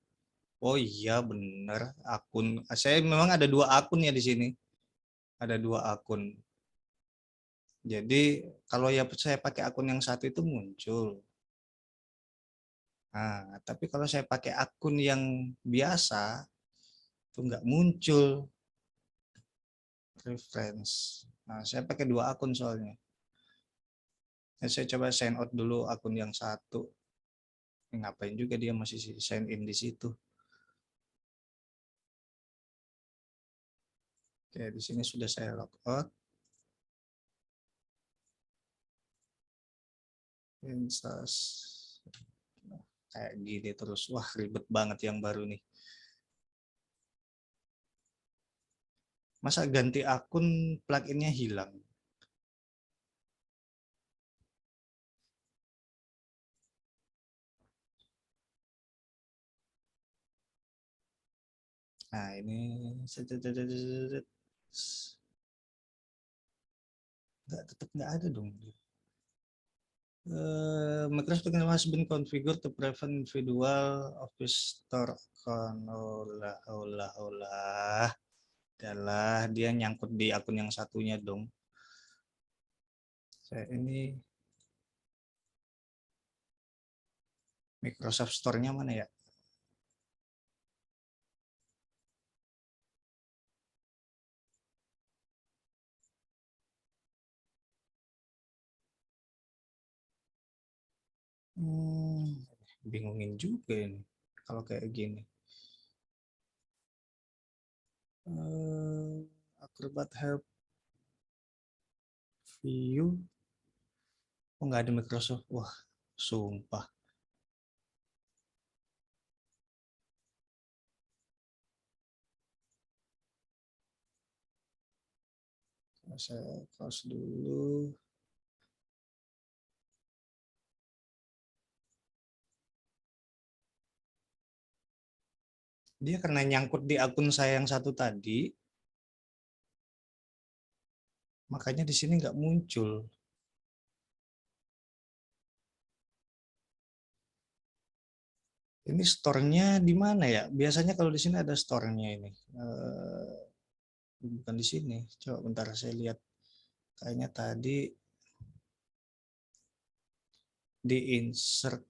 Oh iya bener akun. Saya memang ada 2 akun ya di sini. Ada 2 akun. Jadi kalau ya saya pakai akun yang satu itu muncul. Nah, tapi kalau saya pakai akun yang biasa itu nggak muncul reference. Nah, saya pakai 2 akun soalnya. Nah, saya coba sign out dulu akun yang satu. Ngapain juga dia masih sign in di situ. Oke, di sini sudah saya log out. Instas. Kayak gini terus. Wah, ribet banget yang baru nih. Masa ganti akun pluginnya hilang? Nah, ini tetap nggak ada dong. Microsoft has been configured to prevent individual Office Store account. Olah, olah, olah. Adalah dia nyangkut di akun yang satunya dong. Saya ini Microsoft Store-nya mana ya? Bingungin juga ini kalau kayak gini. Acrobat Help View. Oh, nggak ada Microsoft. Wah, sumpah. Saya close dulu. Dia karena nyangkut di akun saya yang satu tadi, makanya di sini nggak muncul. Ini store-nya di mana ya? Biasanya kalau di sini ada store-nya ini. Bukan di sini. Coba bentar saya lihat. Kayaknya tadi di insert.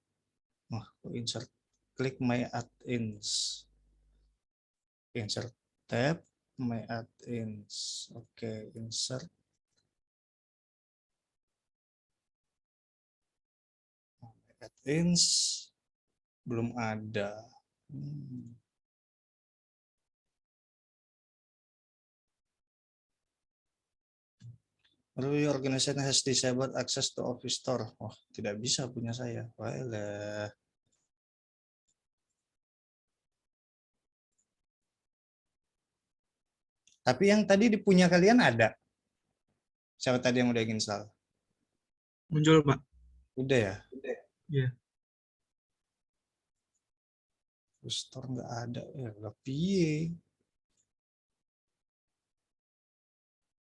Insert. Klik my add-ins. Insert tab my add-ins. Oke, insert. Add-ins belum ada. Your organization has disabled access to Office Store. Oh, tidak bisa punya saya. Walah. Tapi yang tadi dipunya kalian ada. Siapa tadi yang udah install? Muncul, Pak. Udah ya? Iya. Store nggak ada. Ya, nggak piye.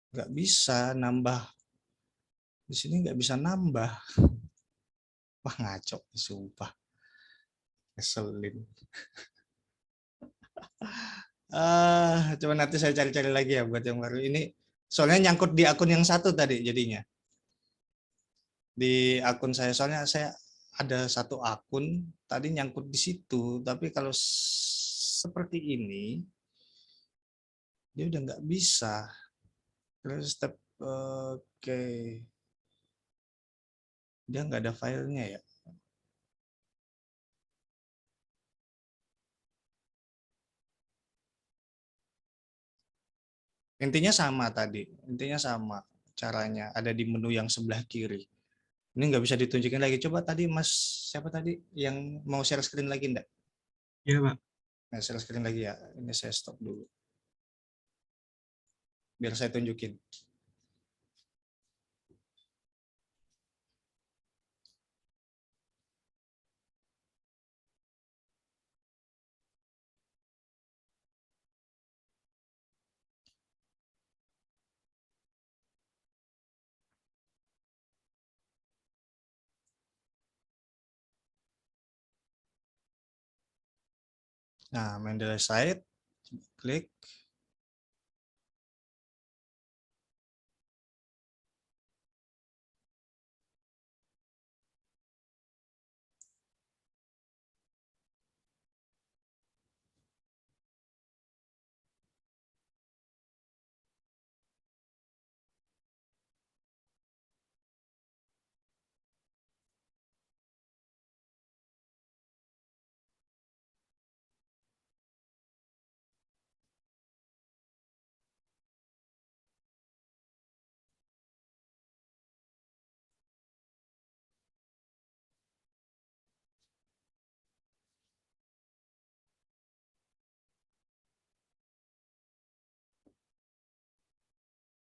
Nggak bisa nambah. Di sini nggak bisa nambah. Wah, ngaco. Sumpah. Keselin. Coba nanti saya cari-cari lagi ya buat yang baru ini. Soalnya nyangkut di akun yang satu tadi jadinya. Di akun saya, soalnya saya ada satu akun tadi nyangkut di situ. Tapi kalau seperti ini, dia udah nggak bisa. Terus step oke. Dia nggak ada filenya ya. Intinya sama tadi, intinya sama caranya. Ada di menu yang sebelah kiri. Ini nggak bisa ditunjukin lagi. Coba tadi Mas siapa tadi yang mau share screen lagi enggak? Iya, Pak. Nah, share screen lagi ya. Ini saya stop dulu. Biar saya tunjukin. Nah, Mendeley site, klik.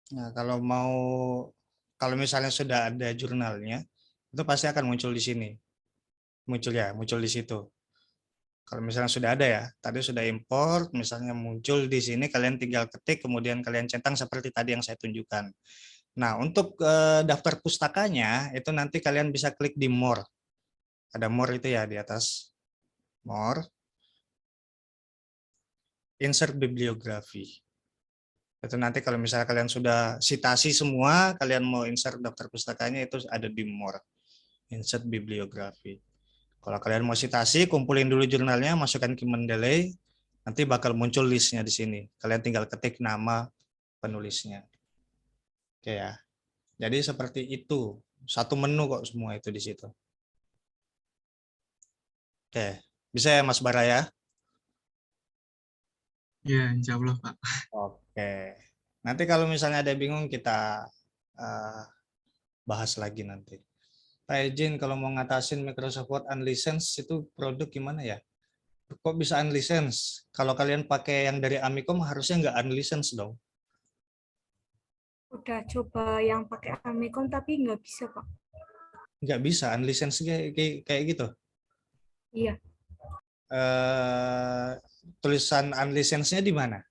Nah, kalau misalnya sudah ada jurnalnya, itu pasti akan muncul di sini. Muncul di situ. Kalau misalnya sudah ada ya, tadi sudah import, misalnya muncul di sini, kalian tinggal ketik, kemudian kalian centang seperti tadi yang saya tunjukkan. Nah, untuk daftar pustakanya, itu nanti kalian bisa klik di More. Ada More itu ya di atas. More. Insert bibliografi. Itu nanti kalau misalnya kalian sudah citasi semua, kalian mau insert daftar pustakanya, itu ada di More. Insert bibliografi. Kalau kalian mau citasi, kumpulin dulu jurnalnya, masukkan ke Mendeley, nanti bakal muncul listnya di sini. Kalian tinggal ketik nama penulisnya. Oke ya. Jadi seperti itu. Satu menu kok semua itu di situ. Oke. Bisa ya Mas Bara ya? Ya, insya Allah, Pak. Oke. Nanti kalau misalnya ada bingung, kita bahas lagi nanti. Pak Ejin, kalau mau ngatasin Microsoft Word unlicensed itu produk gimana ya? Kok bisa unlicensed? Kalau kalian pakai yang dari Amicom harusnya nggak unlicensed dong. Udah coba yang pakai Amicom tapi nggak bisa, Pak. Nggak bisa unlicensed kayak gitu. Iya, Tulisan unlicensed-nya di mana?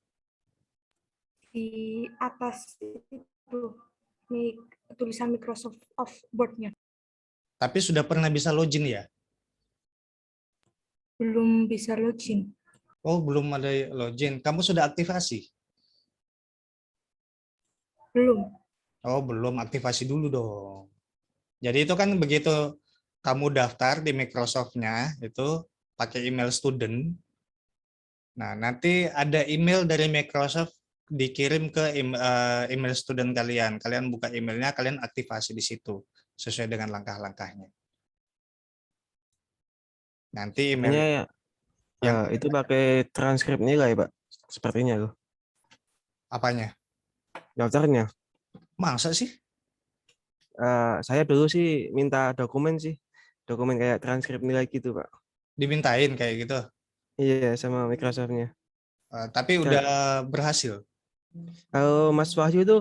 di atas itu tulisan Microsoft Word-nya. Tapi sudah pernah bisa login ya? Belum bisa login. Oh, belum ada login. Kamu sudah aktivasi? Belum. Oh, belum, aktivasi dulu dong. Jadi itu kan begitu kamu daftar di Microsoft-nya, itu pakai email student. Nah, nanti ada email dari Microsoft dikirim ke email student kalian. Kalian buka emailnya, kalian aktivasi di situ sesuai dengan langkah-langkahnya. Nanti email Ya, itu pakai transkrip nilai, Pak. Sepertinya loh. apanya? Daftarnya. Masa sih? Saya dulu sih minta dokumen sih. Dokumen kayak transkrip nilai gitu, Pak. Dimintain kayak gitu. Iya, sama Microsoft-nya. Tapi udah berhasil. Kalau Mas Wahyu itu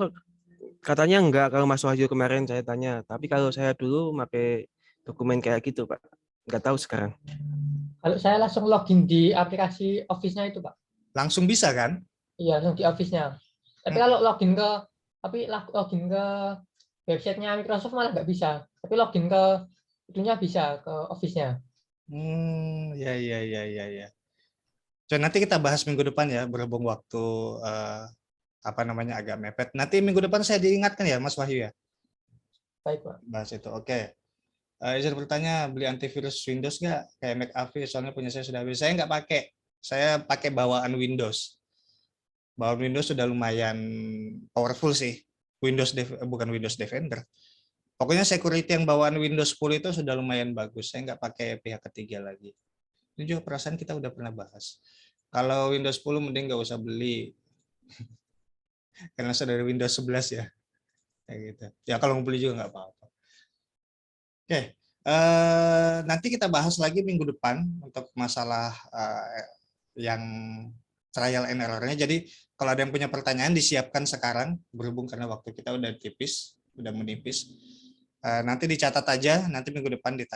katanya enggak, kalau Mas Wahyu kemarin saya tanya. Tapi kalau saya dulu pakai dokumen kayak gitu, Pak. Enggak tahu sekarang. Kalau saya langsung login di aplikasi Office-nya itu, Pak. Langsung bisa kan? Iya, langsung di Office-nya. Tapi kalau login ke website-nya Microsoft malah nggak bisa. Tapi login ke itunya bisa, ke Office-nya. Ya. So, nanti kita bahas minggu depan ya, berhubung waktu agak mepet. Nanti minggu depan saya diingatkan ya, Mas Wahyu ya. Baik, Pak. Bahas itu. Oke. Izin bertanya, beli antivirus Windows nggak? Kayak McAfee, soalnya punya saya sudah habis. Saya nggak pakai. Saya pakai bawaan Windows. Bawaan Windows sudah lumayan powerful sih. Bukan Windows Defender. Pokoknya security yang bawaan Windows 10 itu sudah lumayan bagus. Saya nggak pakai pihak ketiga lagi. Ini juga perasaan kita udah pernah bahas. Kalau Windows 10 mending nggak usah beli. Karena sudah dari Windows 11 ya. Kayak gitu. Ya kalau mau beli juga nggak apa-apa. Oke, nanti kita bahas lagi minggu depan untuk masalah yang trial and error-nya. Jadi kalau ada yang punya pertanyaan disiapkan sekarang, berhubung karena waktu kita udah menipis. Nanti dicatat aja, nanti minggu depan ditanya.